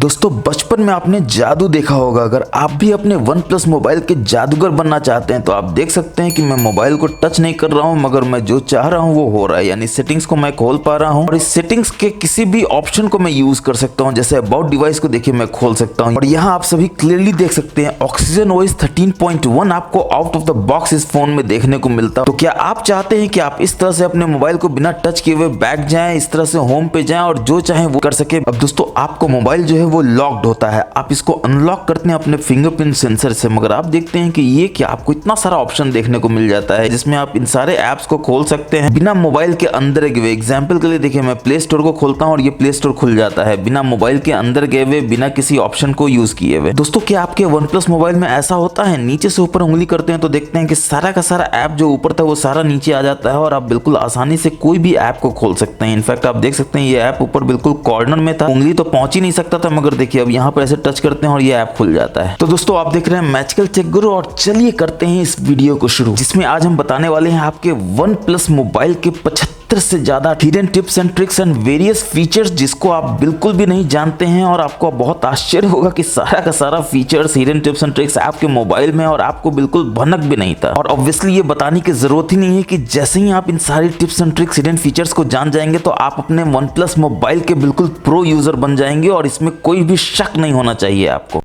दोस्तों बचपन में आपने जादू देखा होगा। अगर आप भी अपने वन प्लस मोबाइल के जादूगर बनना चाहते हैं तो आप देख सकते हैं कि मैं मोबाइल को टच नहीं कर रहा हूं, मगर मैं जो चाह रहा हूं वो हो रहा है। यानी सेटिंग्स को मैं खोल पा रहा हूं और इस सेटिंग्स के किसी भी ऑप्शन को मैं यूज कर सकता हूं। जैसे अबाउट डिवाइस को देखिए मैं खोल सकता हूं और यहाँ आप सभी क्लियरली देख सकते हैं ऑक्सीजन ओएस 13.1 आपको आउट ऑफ द बॉक्स इस फोन में देखने को मिलता है। तो क्या आप चाहते हैं कि आप इस तरह से अपने मोबाइल को बिना टच किए हुए बैक जाएं, इस तरह से होम पे जाएं और जो चाहे वो कर सके। अब दोस्तों आपको मोबाइल जो है वो लॉक्ड होता है, आप इसको अनलॉक करते हैं अपने फिंगरप्रिंट सेंसर से, मगर आप देखते हैं कि ये क्या आपको इतना सारा ऑप्शन देखने को मिल जाता है जिसमें आप इन सारे ऐप्स को खोल सकते हैं बिना मोबाइल के अंदर गए हुए। एग्जाम्पल के लिए देखिए मैं प्ले स्टोर को खोलता हूँ और ये प्ले स्टोर खुल जाता है बिना मोबाइल के अंदर गए हुए, बिना किसी ऑप्शन को यूज किए हुए। दोस्तों क्या आपके वन प्लस मोबाइल में ऐसा होता है? नीचे से ऊपर उंगली करते हैं तो देखते हैं कि सारा का सारा ऐप जो ऊपर था वो सारा नीचे आ जाता है और आप बिल्कुल आसानी से कोई भी ऐप को खोल सकते हैं। इनफैक्ट आप देख सकते हैं ये ऐप ऊपर बिल्कुल कॉर्नर में था, उंगली तो पहुंच ही नहीं सकता था, मगर देखिए अब यहाँ पर ऐसे टच करते हैं और ये ऐप खुल जाता है। तो दोस्तों आप देख रहे हैं मैजिकल टेक गुरु और चलिए करते हैं इस वीडियो को शुरू, जिसमें आज हम बताने वाले हैं आपके वन प्लस मोबाइल के 75 से ज्यादा hidden tips and tricks and various features जिसको आप बिल्कुल भी नहीं जानते हैं। और आपको बहुत आश्चर्य होगा कि सारा का सारा features, hidden tips and tricks आपके मोबाइल में और आपको बिल्कुल भनक भी नहीं था। और ऑब्वियसली ये बताने की जरूरत ही नहीं है कि जैसे ही आप इन सारी tips and tricks, hidden features को जान जाएंगे तो आप अपने वन प्लस मोबाइल के बिल्कुल प्रो यूजर बन जाएंगे और इसमें कोई भी शक नहीं होना चाहिए आपको।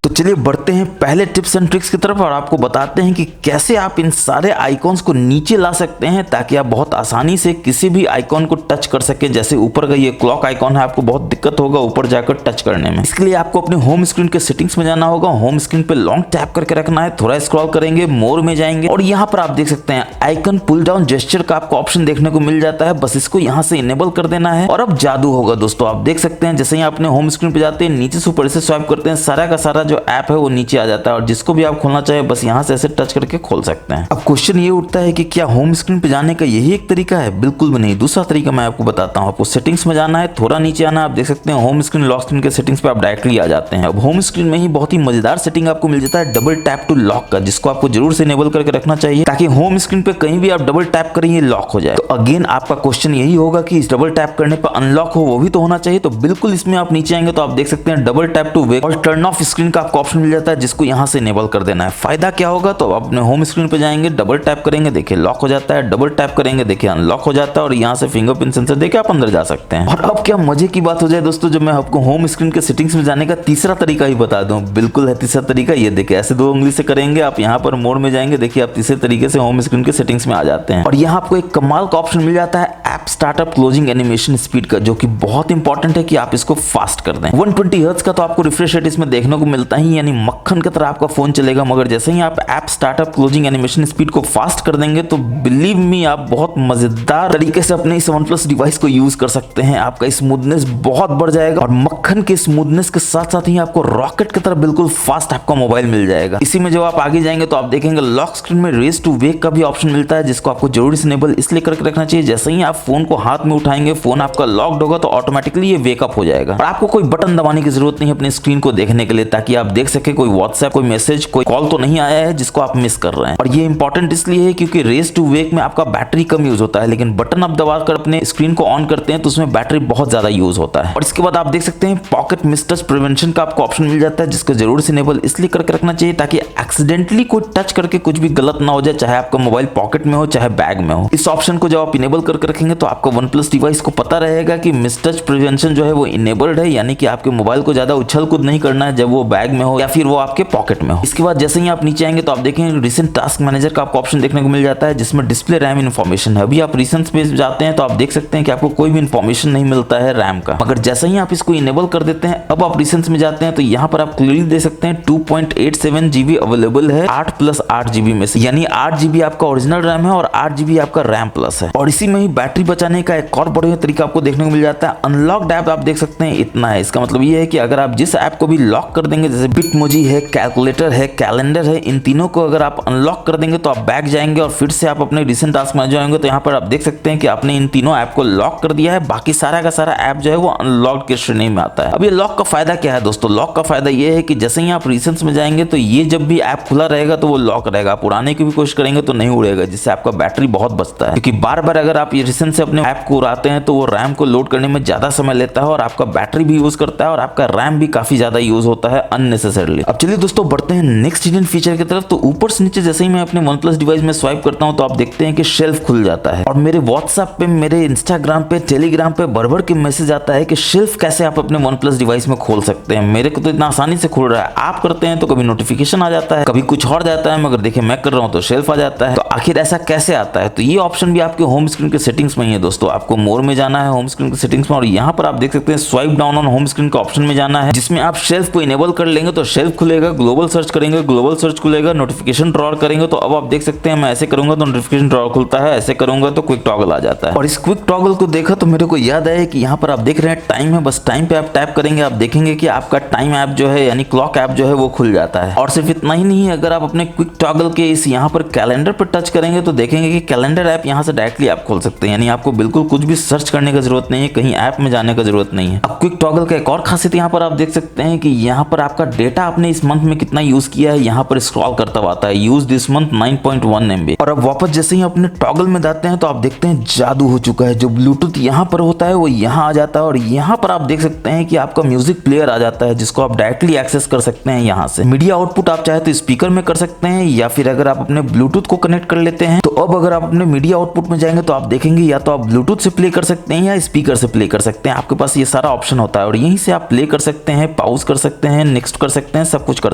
तो चलिए बढ़ते हैं पहले टिप्स एंड ट्रिक्स की तरफ और आपको बताते हैं कि कैसे आप इन सारे आइकॉन्स को नीचे ला सकते हैं ताकि आप बहुत आसानी से किसी भी आइकॉन को टच कर सकें। जैसे ऊपर का ये क्लॉक आइकॉन है, आपको बहुत दिक्कत होगा ऊपर जाकर टच करने में। इसके लिए आपको अपने होम स्क्रीन के सेटिंग्स में जाना होगा। होम स्क्रीन पे लॉन्ग टैप करके रखना है, थोड़ा स्क्रॉल करेंगे, मोर में जाएंगे और यहाँ पर आप देख सकते हैं आइकन पुल डाउन जेस्चर का आपको ऑप्शन देखने को मिल जाता है। बस इसको यहाँ से इनेबल कर देना है और अब जादू होगा। दोस्तों आप देख सकते हैं जैसे ही अपने होम स्क्रीन पे जाते हैं, नीचे से ऊपर से स्वाइप करते हैं, सारा का सारा जो ऐप है वो नीचे आ जाता है और जिसको भी आप खोलना चाहे बस यहाँ से ऐसे टच करके खोल सकते हैं। अब क्वेश्चन ये उठता है कि क्या होम स्क्रीन पे जाने का यही एक तरीका है? बिल्कुल भी नहीं, दूसरा तरीका मैं आपको बताता हूँ। आपको सेटिंग्स में जाना है, थोड़ा नीचे आना है, आप देख सकते हैं होम स्क्रीन लॉक स्क्रीन के सेटिंग्स पे आप डायरेक्टली आ जाते हैं। अब होम स्क्रीन में ही बहुत ही मजेदार सेटिंग आपको मिल जाता है डबल टैप टू लॉक का, जिसको आपको जरूर से इनेबल करके रखना चाहिए ताकि होम स्क्रीन पे कहीं भी आप डबल टैप करें ये लॉक हो जाए। तो अगेन आपका क्वेश्चन यही होगा कि इस डबल टैप करने पर अनलॉक हो, वो भी तो होना चाहिए। तो बिल्कुल इसमें आप नीचे आएंगे तो आप देख सकते हैं डबल टैप टू वेक और टर्न ऑफ स्क्रीन का आपको ऑप्शन मिल जाता है, जिसको यहाँ से इनेबल कर देना है। फायदा क्या होगा? तो अपने होम स्क्रीन पे जाएंगे, डबल टैप करेंगे, देखिए लॉक हो जाता है, डबल टैप करेंगे, देखिए अनलॉक हो जाता है और यहाँ से फिंगरप्रिंट सेंसर देके आप अंदर जा सकते हैं। और अब क्या मजे की बात हो जाए दोस्तों, जब मैं आपको होम स्क्रीन के सेटिंग्स में जाने का तीसरा तरीका ही बता दूं। बिल्कुल है तीसरा तरीका, ये देखिए ऐसे दो उंगली से करेंगे, आप यहाँ पर मोड में जाएंगे, देखिए आप तीसरे तरीके से होम स्क्रीन के सेटिंग्स में आ जाते हैं। और यहाँ आपको एक कमाल का ऑप्शन मिल जाता है app startup closing animation speed का, जो कि बहुत इंपॉर्टेंट है कि आप इसको फास्ट कर दें। 120 हर्ट्ज का तो आपको रिफ्रेश रेट इसमें देखने को मिलता ही, यानी मक्खन की तरह आपका फोन चलेगा। मगर जैसे ही आप app startup closing animation speed को फास्ट कर देंगे तो बिलीव मी आप बहुत मजेदार तरीके से अपने इस वन प्लस डिवाइस को यूज कर सकते हैं। आपका स्मूथनेस बहुत बढ़ जाएगा और मक्खन के स्मूथनेस के साथ साथ ही आपको रॉकेट की तरह बिल्कुल फास्ट आपका मोबाइल मिल जाएगा। इसी में जब आप आगे जाएंगे तो आप देखेंगे लॉक स्क्रीन में रेस टू वेक का भी ऑप्शन मिलता है, जिसको आपको जरूर से इनेबल इसलिए करके रखना चाहिए। जैसे ही आप फोन को हाथ में उठाएंगे, फोन आपका लॉक्ड होगा तो ऑटोमेटिकली ये वेकअप हो जाएगा और आपको कोई बटन दबाने की जरूरत नहीं है अपनी स्क्रीन को देखने के लिए, ताकि आप देख सके कोई व्हाट्सएप, कोई मैसेज, कोई कॉल तो नहीं आया है जिसको आप मिस कर रहे हैं। और ये इंपॉर्टेंट इसलिए है क्योंकि रेस टू वेक में आपका बैटरी कम यूज होता है, लेकिन बटन आप दबाकर अपने स्क्रीन को ऑन करते हैं तो उसमें बैटरी बहुत ज्यादा यूज होता है। और इसके बाद आप देख सकते हैं पॉकेट मिसटच प्रिवेंशन का आपको ऑप्शन मिल जाता है, जिसको जरूर से इनेबल इसलिए करके रखना चाहिए ताकि एक्सीडेंटली कोई टच करके कुछ भी गलत ना हो जाए, चाहे आपका मोबाइल पॉकेट में हो चाहे बैग में हो। इस ऑप्शन को जब आप इनेबल करके रखेंगे तो आपका वन प्लस डिवाइस को पता रहेगा कि मिसटच प्रिवेंशन जो है वो इनेबल्ड है, यानी कि आपके मोबाइल को ज्यादा उछल कूद नहीं करना है जब वो बैग में हो या फिर वो आपके पॉकेट में हो। इसके बाद जैसे ही आप नीचे आएंगे तो आप देखेंगे रिसेंट टास्क मैनेजर का आपको ऑप्शन देखने को मिल जाता है, जिसमें डिस्प्ले रैम इन्फॉर्मेशन है। अभी आप रिसेंट पे जाते हैं तो आप देख सकते हैं कि आपको कोई भी इन्फॉर्मेशन नहीं मिलता है रैम का, मगर जैसे ही आप इसको इनेबल कर देते हैं, अब आप रिसेंट में जाते हैं तो यहाँ पर आप क्लियरली देख सकते हैं 2.87 GB अवेलेबल है 8+8 GB में से, यानी 8 GB आपका ओरिजिनल रैम है और 8 GB आपका रैम प्लस है। और इसी में ही बैटरी बचाने का एक और बढ़िया तरीका आपको देखने को मिल जाता है। अनलॉक्ड ऐप आप देख सकते हैं इतना है, इसका मतलब ये है कि अगर आप जिस ऐप को भी लॉक कर देंगे, जैसे जैसे बिटमोजी है, कैलकुलेटर है, कैलेंडर है। इन तीनों को अगर आप अनलॉक कर देंगे तो आप बैक जाएंगे और फिर से आप अपने रिसेंट टास्क में जाएंगे तो यहाँ पर आप देख सकते हैं कि आपने इन तीनों ऐप को लॉक कर दिया है। बाकी सारा का सारा ऐप जो है वो अनलॉक के श्रेणी में आता है। अब ये लॉक का फायदा क्या है दोस्तों? लॉक का फायदा ये है कि जैसे ही आप रिसेंट्स में जाएंगे तो ये जब भी ऐप खुला रहेगा तो वो लॉक रहेगा। आप उड़ाने की भी कोशिश करेंगे तो नहीं उड़ेगा, जिससे आपका बैटरी बहुत बचता है। क्योंकि बार बार अगर आप ये रिसेंट से अपने ऐप को उड़ाते हैं तो वो रैम को लोड करने में ज्यादा समय लेता है और आपका बैटरी भी यूज करता है और आपका रैम भी काफी ज्यादा यूज होता है अननेसेसरली। अब चलिए दोस्तों बढ़ते हैं नेक्स्ट हिडन फीचर की तरफ। तो ऊपर से नीचे जैसे ही मैं अपने OnePlus डिवाइस में स्वाइप करता हूं तो आप देखते हैं कि शेल्फ खुल जाता है और मेरे व्हाट्सएप पे, मेरे इंस्टाग्राम पे, टेलीग्राम पे भर के मैसेज आता है कि शेल्फ कैसे आप अपने OnePlus डिवाइस में खोल सकते हैं। मेरे को तो इतना आसानी से खुल रहा है, आप करते हैं तो कभी नोटिफिकेशन आ जाता है, कभी कुछ और जाता है, मगर देखिए मैं कर रहा हूं तो शेल्फ आ जाता है। तो आखिर ऐसा कैसे आता है? तो ये ऑप्शन भी आपके होम स्क्रीन के सेटिंग्स में ही है दोस्तों। आपको मोर में जाना है, होम स्क्रीन के सेटिंग्स में, और यहाँ पर आप देख सकते हैं swipe down on home screen का ऑप्शन में जाना है, जिसमें आप शेल्फ को इनेबल कर लेंगे तो शेल्फ खुलेगा। ग्लोबल सर्च करेंगे, ग्लोबल सर्च खुलेगा। नोटिफिकेशन ड्रॉर करेंगे तो अब आप देख सकते हैं मैं ऐसे करूंगा तो नोटिफिकेशन ड्रॉर खुलता है, ऐसे करूंगा तो क्विक टॉगल आ जाता है। और इस क्विक टॉगल को देखा तो मेरे को याद आया कि यहाँ पर आप देख रहे हैं टाइम है, बस टाइम पे आप टैप करेंगे, आप देखेंगे कि आपका टाइम ऐप जो है यानी क्लॉक ऐप जो है वो खुल जाता है। और सिर्फ इतना ही नहीं, अगर आप अपने क्विक टॉगल के इस यहाँ पर कैलेंडर पर टच करेंगे तो देखेंगे कि कैलेंडर ऐप यहाँ से डायरेक्टली आप खोल सकते हैं। यानी आपको बिल्कुल कुछ भी सर्च करने की जरूरत नहीं है, कहीं ऐप में जाने की जरूरत नहीं है। अब क्विक टॉगल का एक और खासियत यहाँ पर आप देख सकते हैं कि यहाँ पर आपका डेटा आपने इस मंथ में कितना यूज किया है यहाँ पर स्क्रॉल करता हुआ आता है। Use this month 9.1 MB। और अब वापस जैसे ही अपने टॉगल में जाते हैं तो आप देखते हैं जादू हो चुका है। जो ब्लूटूथ यहाँ पर होता है वो यहाँ आ जाता है और यहाँ पर आप देख सकते हैं कि आपका म्यूजिक प्लेयर आ जाता है, जिसको आप डायरेक्टली एक्सेस कर सकते हैं यहाँ से। मीडिया आउटपुट आप चाहे तो स्पीकर में कर सकते हैं, या फिर अगर आप अपने ब्लूटूथ को कनेक्ट कर लेते हैं तो अब अगर आप अपने मीडिया आउटपुट में जाएंगे तो आप देखेंगे या तो आप ब्लूटूथ से प्ले कर सकते हैं या स्पीकर से प्ले कर सकते हैं। आपके पास ये सारा ऑप्शन होता है और यहीं से आप प्ले कर सकते हैं, पॉज कर सकते हैं, नेक्स्ट कर सकते हैं, सब कुछ कर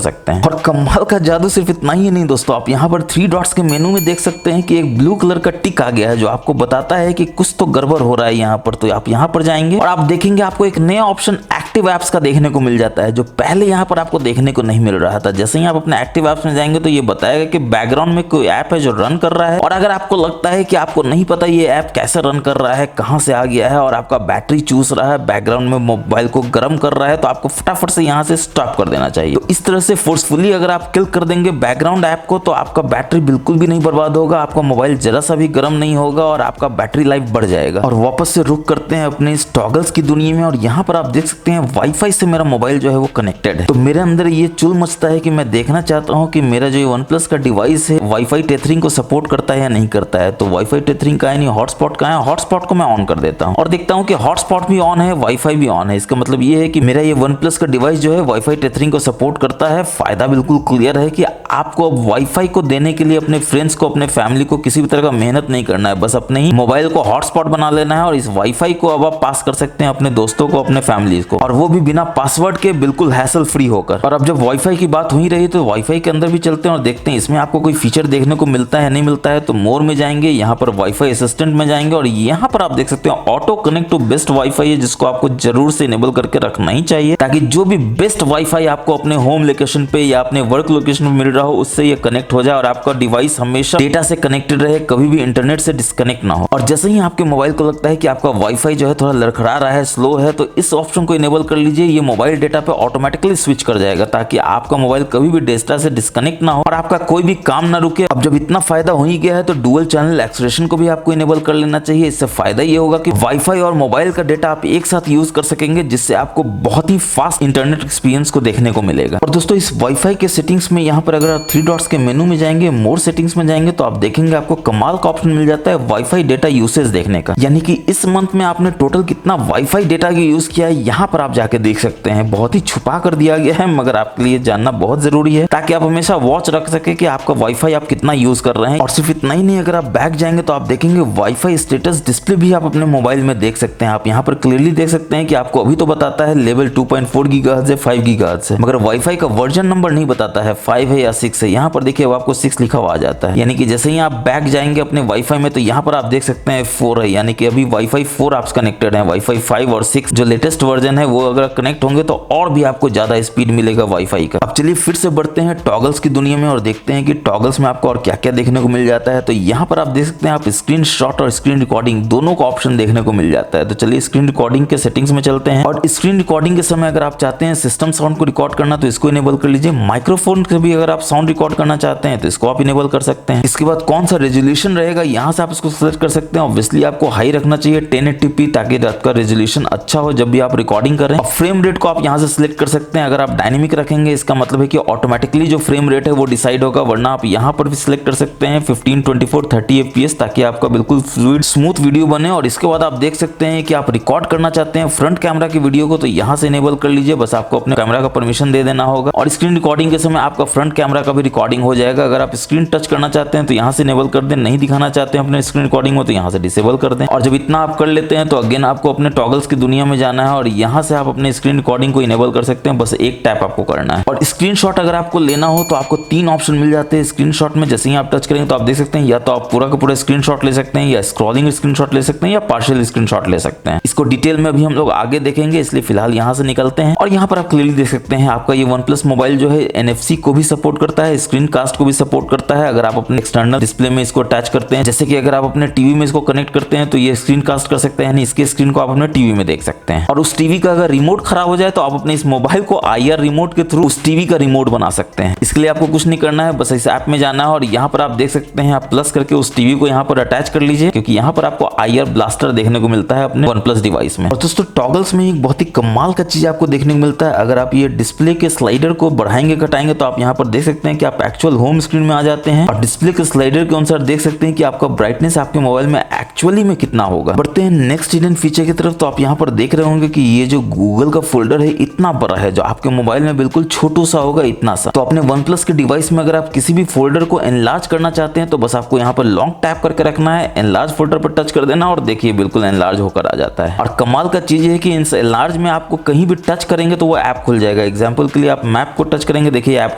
सकते हैं। और कमाल का जादू सिर्फ इतना ही नहीं दोस्तों, आप यहाँ पर 3 डॉट्स के मेनू में देख सकते हैं कि एक ब्लू कलर का टिक आ गया है जो आपको बताता है कि कुछ तो गड़बड़ हो रहा है यहाँ पर। तो आप यहाँ पर जाएंगे और आप देखेंगे आपको एक नया ऑप्शन एक्टिव एप्स का देखने को मिल जाता है, जो पहले यहाँ पर आपको देखने को नहीं मिल रहा था। जैसे ही आप अपने एक्टिव एप्स में जाएंगे तो ये बताएगा कि बैकग्राउंड में कोई ऐप है जो रन कर रहा है। और अगर आपको लगता है कि आपको नहीं पता ये ऐप कैसे रन कर रहा है, कहां से आ गया है, और आपका बैटरी चूस रहा है, बैकग्राउंड में मोबाइल को गर्म कर रहा है, तो आपको फटाफट से यहाँ से स्टॉप कर देना चाहिए। तो इस तरह से फोर्सफुली अगर आप किल कर देंगे बैकग्राउंड ऐप को तो आपका बैटरी बिल्कुल भी नहीं बर्बाद होगा, आपका मोबाइल जरा सा भी गर्म नहीं होगा और आपका बैटरी लाइफ बढ़ जाएगा। और वापस से रुक करते हैं अपने इस टॉगल्स की दुनिया में और यहाँ पर आप देख सकते हैं वाईफाई से मेरा मोबाइल जो है वो कनेक्टेड है। तो मेरे अंदर ये चुल मचता है कि मैं देखना चाहता हूँ कि मेरा जो OnePlus का डिवाइस है वाईफाई टेथरिंग को सपोर्ट करता है या नहीं करता है। तो वाईफाई टेथरिंग का यानी हॉटस्पॉट का है, हॉटस्पॉट को मैं ऑन कर देता हूँ और देखता हूँ कि हॉटस्पॉट भी ऑन है, वाईफाई भी ऑन है। इसका मतलब ये है कि मेरा ये OnePlus का डिवाइस जो है वाईफाई टेथरिंग को सपोर्ट करता है। फायदा बिल्कुल क्लियर है कि आपको अब वाईफाई को देने के लिए अपने फ्रेंड्स को, अपने फैमिली को किसी भी तरह का मेहनत नहीं करना है, बस अपने ही मोबाइल को हॉटस्पॉट बना लेना है और इस वाईफाई को अब आप पास कर सकते हैं अपने दोस्तों को, अपने फैमिली को, और वो भी बिना पासवर्ड के, बिल्कुल हैसल फ्री होकर। और अब जब वाईफाई की बात हो ही रही तो वाईफाई के अंदर भी चलते हैं और देखते हैं इसमें आपको कोई फीचर देखने को मिलता है नहीं मिलता है। तो मोर में जाएंगे, यहाँ पर वाईफाई असिस्टेंट में जाएंगे और यहाँ पर आप देख सकते हैं auto connect to best wifi है, जिसको आपको जरूर से इनेबल करके रखना ही चाहिए, ताकि जो भी बेस्ट वाईफाई आपको अपने होम लोकेशन पे या अपने वर्क लोकेशन पे मिल रहा हो उससे ये कनेक्ट हो जाए और आपका डिवाइस हमेशा डेटा से कनेक्टेड रहे, कभी भी इंटरनेट से डिस्कनेक्ट ना हो। और जैसे ही आपके मोबाइल को लगता है कि आपका वाईफाई जो है थोड़ा लड़खड़ा रहा है, स्लो है, तो इस ऑप्शन को इनेबल कर लीजिए। ये मोबाइल डेटा पे ऑटोमेटिकली स्विच कर जाएगा ताकि आपका मोबाइल कभी भी डेटा से डिस्कनेक्ट ना हो और आपका कोई भी काम ना रुके। अब जब इतना फायदा हो ही गया है तो डुअल चैनल एक्सप्रेशन को भी आपको इनेबल कर लेना चाहिए। इससे फायदा ये होगा कि वाईफाई और मोबाइल का डेटा आप एक साथ यूज कर सकेंगे, जिससे आपको बहुत ही फास्ट इंटरनेट एक्सपीरियंस को देखने को मिलेगा। और दोस्तों इस वाईफाई के सेटिंग्स में यहाँ पर अगर आप 3 डॉट्स के मेनू में जाएंगे, मोर सेटिंग्स में जाएंगे, तो आप देखेंगे आपको कमाल का ऑप्शन मिल जाता है वाईफाई डेटा यूसेज देखने का। यानी कि इस मंथ में आपने टोटल कितना वाईफाई डेटा की यूज किया है यहाँ पर आप जाके देख सकते हैं। बहुत ही छुपा कर दिया गया है, मगर आपके लिए जानना बहुत जरूरी है ताकि आप हमेशा वॉच रख सके कि आपका वाईफाई आप कितना यूज कर रहे हैं। और सिर्फ इतना ही नहीं, अगर आप बैक जाएंगे तो आप देखेंगे वाईफाई स्टेटस डिस्प्ले भी आप अपने मोबाइल में देख सकते हैं। आप यहाँ पर क्लियरली देख सकते हैं कि आपको अभी तो बताता है लेवल 2.4 गीगाहर्ट्ज है, 5 गीगाहर्ट्ज है, मगर वाईफाई का वर्जन नंबर नहीं बताता है 5 है या 6 है। यहाँ पर देखिए आपको 6 लिखा हुआ आ जाता है। यानी कि जैसे ही आप बैक जाएंगे अपने वाईफाई में तो यहाँ पर आप देख सकते हैं 4 है, यानी कि अभी वाईफाई 4 आप कनेक्टेड है। वाईफाई 5 और 6 जो लेटेस्ट वर्जन है वो अगर कनेक्ट होंगे तो और भी आपको ज्यादा स्पीड मिलेगा वाईफाई का। अब चलिए फिर से बढ़ते हैं टॉगल्स की दुनिया में और देखते हैं कि टॉगल्स में आपको और क्या क्या देखने को मिल जाता है। तो यहाँ पर आप देख सकते हैं, आप स्क्रीन शॉट और स्क्रीन रिकॉर्डिंग दोनों का ऑप्शन देखने को मिल जाता है। तो चलिए स्क्रीन रिकॉर्डिंग के सेटिंग्स में चलते हैं और स्क्रीन रिकॉर्डिंग के समय अगर आप चाहते हैं सिस्टम साउंड को रिकॉर्ड करना तो इसको इनेबल कर लीजिए। माइक्रोफोन से भी अगर आप साउंड रिकॉर्ड करना चाहते हैं तो इसको आप इनेबल कर सकते हैं। इसके बाद कौन सा रेजोल्यूशन रहेगा यहाँ से आप इसको सेलेक्ट कर सकते हैं। ऑब्वियसली आपको हाई रखना चाहिए 1080p ताकि आपका रेजोल्यूशन अच्छा हो जब भी आप रिकॉर्डिंग कर रहे हैं। फ्रेम रेट को आप यहाँ से सिलेक्ट कर सकते हैं। अगर आप डायनेमिक रखेंगे इसका मतलब है कि ऑटोमेटिकली जो फ्रेम रेट है वो डिसाइड होगा, वरना आप यहाँ पर भी सिलेक्ट कर सकते हैं 15, 24, 30 fps ताकि आपका बिल्कुल फ्लूइड स्मूथ वीडियो बने। और इसके बाद आप देख सकते हैं कि आप रिकॉर्ड करना चाहते हैं फ्रंट कैमरा की वीडियो को तो यहाँ से इनेबल कर लीजिए। बस आपको अपने कैमरा का परमिशन दे देना होगा और स्क्रीन रिकॉर्डिंग के समय आपका फ्रंट कैमरा का भी रिकॉर्डिंग हो जाएगा। अगर आप स्क्रीन टच करना चाहते हैं तो यहाँ से इनेबल कर दें, नहीं दिखाना चाहते हैं अपने स्क्रीन रिकॉर्डिंग में तो यहाँ से डिसेबल कर दें। और जब इतना आप कर लेते हैं तो अगेन आपको अपने टॉगल्स की दुनिया में जाना है और यहाँ से आप अपने स्क्रीन रिकॉर्डिंग को इनेबल कर सकते हैं। बस एक टैप आपको करना है। और स्क्रीनशॉट अगर आपको लेना हो तो आपको 3 ऑप्शन मिल जाते हैं स्क्रीनशॉट में। जैसे ही आप टच करेंगे तो आप देख सकते हैं या तो आप पूरा का पूरा स्क्रीनशॉट ले सकते हैं या स्क्रॉलिंग स्क्रीनशॉट ले सकते हैं या पार्शियल स्क्रीनशॉट ले सकते हैं। इसको डिटेल में अभी हम लोग आगे देखेंगे, इसलिए फिलहाल यहाँ से निकलते हैं। और यहाँ पर आप क्लियरली देख सकते हैं आपका ये OnePlus मोबाइल जो है NFC को भी सपोर्ट करता है, स्क्रीन कास्ट को भी सपोर्ट करता है। अगर आप अपने एक्सटर्नल डिस्प्ले में इसको अटैच करते हैं, जैसे कि अगर आप अपने टीवी में इसको कनेक्ट करते हैं तो ये स्क्रीन कास्ट कर सकते हैं, यानी इसके स्क्रीन को आप अपने टीवी में देख सकते हैं। और उस टीवी का अगर रिमोट खराब हो जाए तो आप अपने इस मोबाइल को IR रिमोट के थ्रू उस टीवी का रिमोट बना सकते हैं। इसके लिए आपको कुछ नहीं करना है, बस इस ऐप में जाना है और यहाँ पर आप देख सकते हैं आप प्लस करके उस टीवी को यहाँ पर अटैच कर लीजिए, क्योंकि यहाँ पर आपको IR ब्लास्टर देखने को मिलता है अपने OnePlus डिवाइस में। और दोस्तों टॉगल्स में एक बहुत ही कमाल का चीज आपको देखने को मिलता है। अगर आप ये डिस्प्ले के स्लाइडर को बढ़ाएंगे घटाएंगे तो आप यहाँ पर देख सकते हैं कि आप एक्चुअल होम स्क्रीन में आ जाते हैं और डिस्प्ले के स्लाइडर के अनुसार देख सकते हैं कि आपका ब्राइटनेस आपके मोबाइल में एक्चुअली में कितना होगा। बढ़ते हैं नेक्स्ट हिडन फीचर की तरफ। तो आप यहाँ पर देख रहे होंगे कि ये जो गूगल का फोल्डर है इतना बड़ा है, जो आपके मोबाइल में बिल्कुल छोटू सा होगा, इतना सा। तो अपने OnePlus के डिवाइस में अगर आप किसी भी फोल्डर को एनलार्ज करना चाहते हैं तो बस आपको यहाँ पर लॉन्ग टैप करके रखना है, एनलार्ज फोल्डर पर टच कर देना और देखिए बिल्कुल एनलार्ज होकर आ जाता है। और कमाल का चीज है कि इस एनलार्ज में आपको कहीं भी टच करेंगे तो वो ऐप खुल जाएगा। एग्जाम्पल के लिए आप मैप को टच करेंगे, देखिए ऐप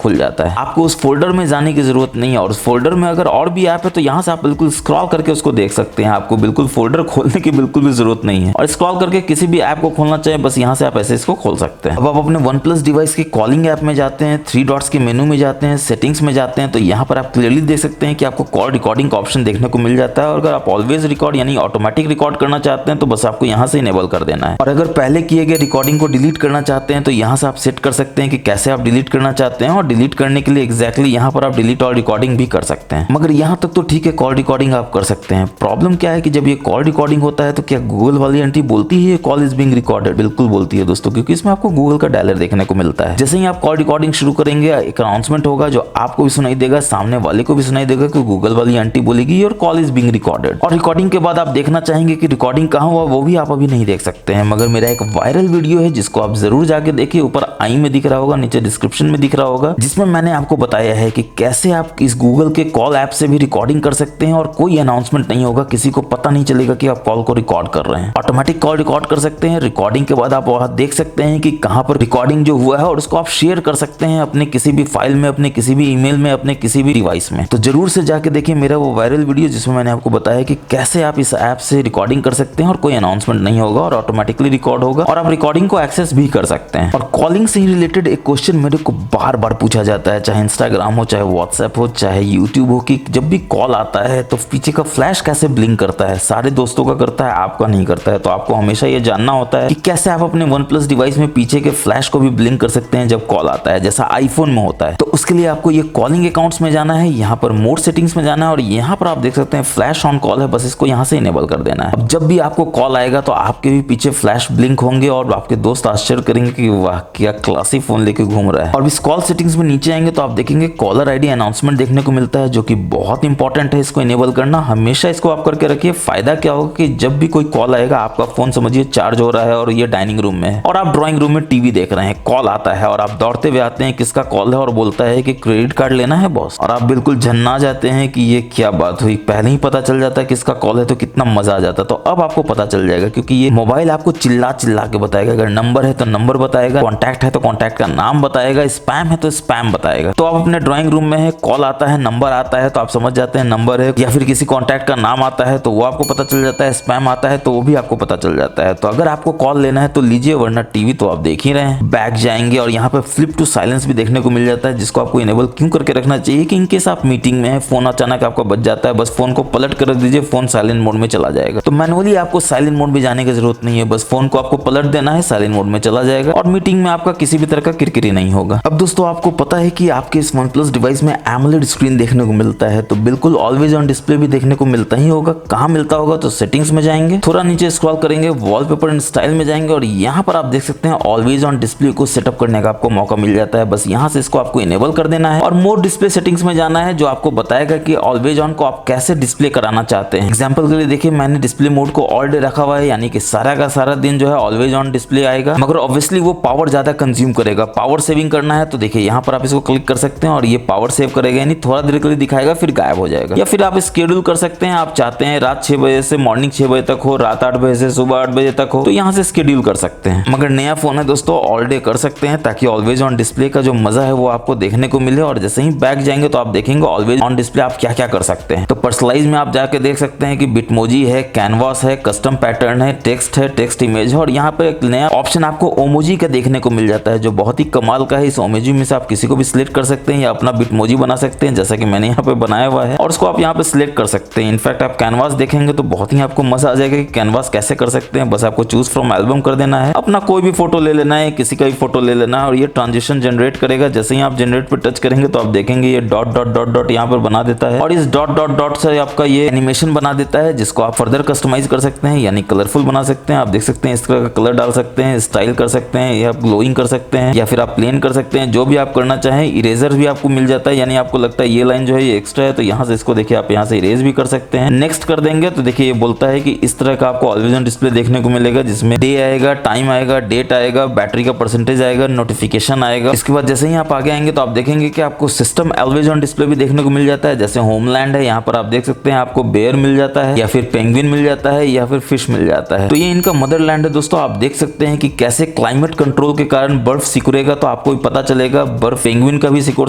खुल जाता है। आपको उस फोल्डर में जाने की जरूरत नहीं है और उस फोल्डर में अगर और भी ऐप है तो यहाँ से आप बिल्कुल स्क्रॉल करके उसको देख सकते हैं। आपको बिल्कुल फोल्डर खोलने की बिल्कुल भी जरूरत नहीं है और स्क्रॉल करके किसी भी ऐप को खोलना चाहे बस यहाँ से आप ऐसे इसको खोल सकते हैं। अब आप अपने OnePlus डिवाइस की कॉलिंग ऐप में जाते हैं, 3 डॉट्स के मेनू में जाते हैं, सेटिंग्स में जाते हैं तो यहाँ पर आप क्लियरली देख सकते हैं कि आपको कॉल रिकॉर्डिंग का ऑप्शन देखने को मिल जाता है। और अगर आप ऑलवेज रिकॉर्ड यानी ऑटोमेटिक रिकॉर्ड करना चाहते हैं तो बस आपको यहाँ से इनेबल कर देना है। और अगर पहले किए गए रिकॉर्डिंग को डिलीट करना चाहते हैं तो यहाँ से आप सेट कर सकते हैं कि कैसे आप डिलीट करना चाहते हैं और डिलीट करने के लिए एग्जैक्टली यहाँ पर आप डिलीट और रिकॉर्डिंग भी कर सकते हैं। मगर यहाँ तक तो ठीक है, कॉल रिकॉर्डिंग आप कर सकते हैं। प्रॉब्लम क्या है कि जब ये कॉल रिकॉर्डिंग होता है तो क्या गूगल वाली आंटी बोलती है कॉल इज बीइंग रिकॉर्डेड? बिल्कुल बोलती है दोस्तों, क्योंकि इसमें आपको गूगल का डायलर देखने को मिलता है। जैसे ही आप कॉल रिकॉर्डिंग शुरू करेंगे एक अनाउंसमेंट होगा जो आपको भी सुनाई देगा, सामने वाले को भी सुनाई देगा कि गूगल वाली आंटी बोलेगी और कॉल इज बीइंग रिकॉर्डेड। और रिकॉर्डिंग के बाद आप देखना चाहेंगे कि रिकॉर्डिंग कहाँ हुआ वो भी आप अभी नहीं देख सकते हैं। मगर मेरा एक वायरल वीडियो है जिसको आप जरूर जाके देखिए, ऊपर आई में दिख रहा होगा, नीचे डिस्क्रिप्शन में दिख रहा होगा, जिसमें मैंने आपको बताया है कि कैसे आप इस गूगल के कॉल ऐप से भी रिकॉर्डिंग कर सकते हैं और कोई अनाउंसमेंट नहीं होगा, किसी को पता नहीं चलेगा कि आप कॉल को रिकॉर्ड कर रहे हैं। ऑटोमेटिक कॉल रिकॉर्ड कर सकते हैं। रिकॉर्डिंग के बाद आप वहां देख सकते हैं कि कहां पर रिकॉर्डिंग जो हुआ है और उसको आप शेयर कर सकते हैं अपने किसी भी फाइल में, अपने किसी भी ईमेल में, अपने किसी भी डिवाइस में। तो जरूर से जाके देखिए मेरा वो वायरल वीडियो जिसमें मैंने आपको बताया कि कैसे आप इस ऐप से रिकॉर्डिंग कर सकते हैं और कोई अनाउंसमेंट नहीं होगा और ऑटोमेटिकली रिकॉर्ड होगा और आप रिकॉर्डिंग को एक्सेस भी कर सकते हैं। और कॉलिंग से रिलेटेड एक क्वेश्चन मेरे को बार बार पूछा जाता है, चाहे इंस्टाग्राम हो, चाहे व्हाट्सएप हो, चाहे यूट्यूब हो, कि जब भी कॉल आता है तो पीछे का फ्लैश कैसे ब्लिंक करता है? सारे दोस्तों का करता है, आपका नहीं करता है। तो आपको हमेशा ये जानना होता है कि कैसे आप अपने OnePlus डिवाइस में पीछे के फ्लैश को भी ब्लिंक कर सकते हैं जब कॉल आता है, जैसा आईफोन में होता है। तो उसके लिए आपको ये कॉलिंग अकाउंट्स में जाना है, यहाँ पर मोड सेटिंग्स में जाना है और यहाँ पर आप देख सकते हैं फ्लैश ऑन कॉल है, बस इसको यहाँ से इनेबल कर देना है। अब जब भी आपको कॉल आएगा तो आपके भी पीछे फ्लैश ब्लिंक होंगे और आपके दोस्त आश्चर्य करेंगे कि वाह क्या क्लासी फोन लेके घूम रहा है। और इस कॉल सेटिंग्स में नीचे आएंगे तो आप देखेंगे कॉलर आईडी अनाउंसमेंट देखने को मिलता है, जो कि बहुत इंपॉर्टेंट है इसको इनेबल करना। हमेशा इसको आप करके रखिए। फायदा क्या होगा कि जब भी कोई कॉल आएगा आपका फोन समझिए चार्ज हो रहा है और ये डाइनिंग रूम में है और आप ड्राइंग रूम में टीवी देख रहे हैं, कॉल आता है और आप दौड़ते हुए आते हैं, किसका कॉल है और बोलता है कि क्रेडिट कार्ड लेना है बॉस, और आप बिल्कुल झन्ना जाते हैं कि ये क्या बात हुई। पहले ही पता चल जाता है किसका कॉल है तो कितना मजा आ जाता। तो अब आपको पता चल जाएगा क्योंकि ये मोबाइल आपको चिल्ला चिल्ला के बताएगा। अगर नंबर है तो नंबर बताएगा, कॉन्टैक्ट है तो कॉन्टैक्ट का नाम बताएगा, स्पैम है तो स्पैम बताएगा। तो आप अपने ड्राइंग रूम में है, कॉल आता है, नंबर आता है तो आप समझ जाते हैं नंबर है, या फिर किसी कॉन्टैक्ट का नाम आता है तो वो आपको पता चल जाता है, स्पैम आता है तो वो भी आपको पता चल जाता है। तो अगर आपको कॉल लेना है तो लीजिए, वरना टीवी तो आप देख ही रहे हैं। बैक जाएंगे और यहाँ पे फ्लिप टू साइलेंस भी देखने को मिल जाता है, जिसको आपको इनेबल क्यों करके रखना चाहिए कि इनकेस आप मीटिंग में है, फोन अचानक आपका बज जाता है, बस फोन को पलट कर रख दीजिए, फोन साइलेंट मोड में चला जाएगा। तो मैनुअली आपको साइलेंट मोड में जाने की जरूरत नहीं है, बस फोन को आपको पलट देना है, साइलेंट मोड में चला जाएगा और मीटिंग में आपका किसी भी तरह का किरकिरी नहीं होगा। अब दोस्तों आपको पता है कि आपके इस OnePlus डिवाइस में AMOLED स्क्रीन देखने को मिलता है, तो बिल्कुल ऑलवेज ऑन डिस्प्ले भी देखने को मिलता ही होगा। कहाँ मिलता होगा? तो सेटिंग्स में जाएंगे, थोड़ा नीचे स्क्रॉल करेंगे, वॉलपेपर एंड स्टाइल में जाएंगे और यहाँ पर आप देख सकते हैं ऑलवेज ऑन डिस्प्ले को सेटअप करने का आपको मौका मिल जाता है। बस यहाँ से इसको आपको इनेबल कर देना है और मोर डिस्प्ले सेटिंग्स में जाना है, जो आपको बताएगा कि ऑलवेज ऑन को आप कैसे डिस्प्ले कराना चाहते हैं। एग्जाम्पल के लिए देखिए, मैंने डिस्प्ले मोड को ऑल डे रखा हुआ है, यानी कि सारा का सारा दिन जो है ऑलवेज ऑन डिस्प्ले आएगा, मगर ऑब्वियसली वो पावर ज्यादा कंज्यूम करेगा। पावर सेविंग करना है तो देखिए यहाँ पर आप इसको क्लिक कर सकते हैं और ये पावर सेव करेगा, यानी थोड़ा देर के लिए दिखाएगा फिर गायब हो जाएगा। या फिर आप शेड्यूल कर सकते हैं, आप चाहते हैं रात 6 बजे से मॉर्निंग 6 बजे तक हो, रात 8 बजे से सुबह 8 बजे तक हो, तो यहाँ से शेड्यूल कर सकते हैं। मगर नया फोन है दोस्तों, ऑल डे कर सकते हैं ताकि ऑलवेज ऑन डिस्प्ले का जो मजा है वो आपको देखने को मिले। और जैसे ही बैक जाएंगे तो आप देखेंगे ऑलवेज ऑन डिस्प्ले आप क्या क्या कर सकते हैं। तो पर्सनलाइज में आप जाके देख सकते हैं कि बिटमोजी है, कैनवास है, कस्टम पैटर्न है, टेक्स्ट इमेज है और यहाँ पे एक नया ऑप्शन आपको ओमोजी का देखने को मिल जाता है, जो बहुत ही कमाल का है। इस ओमोजी में से आप किसी को भी सिलेक्ट कर सकते हैं या अपना बिटमोजी बना सकते हैं, जैसा कि मैंने यहाँ पे बनाया हुआ है, और उसको आप यहाँ पे सिलेक्ट कर सकते हैं। इनफैक्ट आप कैनवास देखेंगे तो बहुत ही आपको मजा आ जाएगा कि कैनवास कैसे कर सकते हैं। बस आपको चूज फ्रॉम एल्बम कर देना है, अपना कोई भी फोटो ले लेना है, किसी का भी फोटो ले लेना है और ये ट्रांजिशन जनरेट करेगा। जैसे ही आप जनरेट पे टच करेंगे तो आप देखेंगे ये डॉट डॉट डॉट डॉट यहाँ पर बना देता है और इस डॉट डॉट डॉट से आपका ये एनिमेशन बना देता है, जिसको आप फर्दर कस्टमाइज कर सकते हैं, यानी कलरफुल बना सकते हैं। आप देख सकते हैं इस तरह का कलर डाल सकते हैं, स्टाइल कर सकते हैं, या ग्लोइंग कर सकते हैं, या फिर आप प्लेन कर सकते हैं, जो भी आप करना चाहें। इरेजर भी आपको मिल जाता है, यानी आपको लगता है ये लाइन जो है ये एक्स्ट्रा है तो यहाँ से इसको देखिए आप यहाँ से इरेज भी कर सकते हैं। नेक्स्ट कर देंगे तो देखिए ये बोलता है कि इस तरह का आपको ऑलवेज ऑन डिस्प्ले देखने को मिलेगा, जिसमें डे आएगा, टाइम आएगा, डेट आएगा, बैटरी का परसेंटेज आएगा, नोटिफिकेशन आएगा। इसके बाद जैसे ही आप आगे आएंगे तो आप देखेंगे कि आपको सिस्टम ऑलवेज ऑन डिस्प्ले भी देखने को मिल जाता है। जैसे होमलैंड है, यहाँ पर आप देख सकते हैं आपको बेयर मिल जाता है, या फिर पेंगुइन मिल जाता है, या फिर फिश मिल जाता है। तो ये इनका मदरलैंड है दोस्तों। आप देख सकते हैं कि कैसे क्लाइमेट कंट्रोल के कारण बर्फ सिकुड़ेगा, तो आपको भी पता चलेगा बर्फ पेंगुइन का भी सिकुड़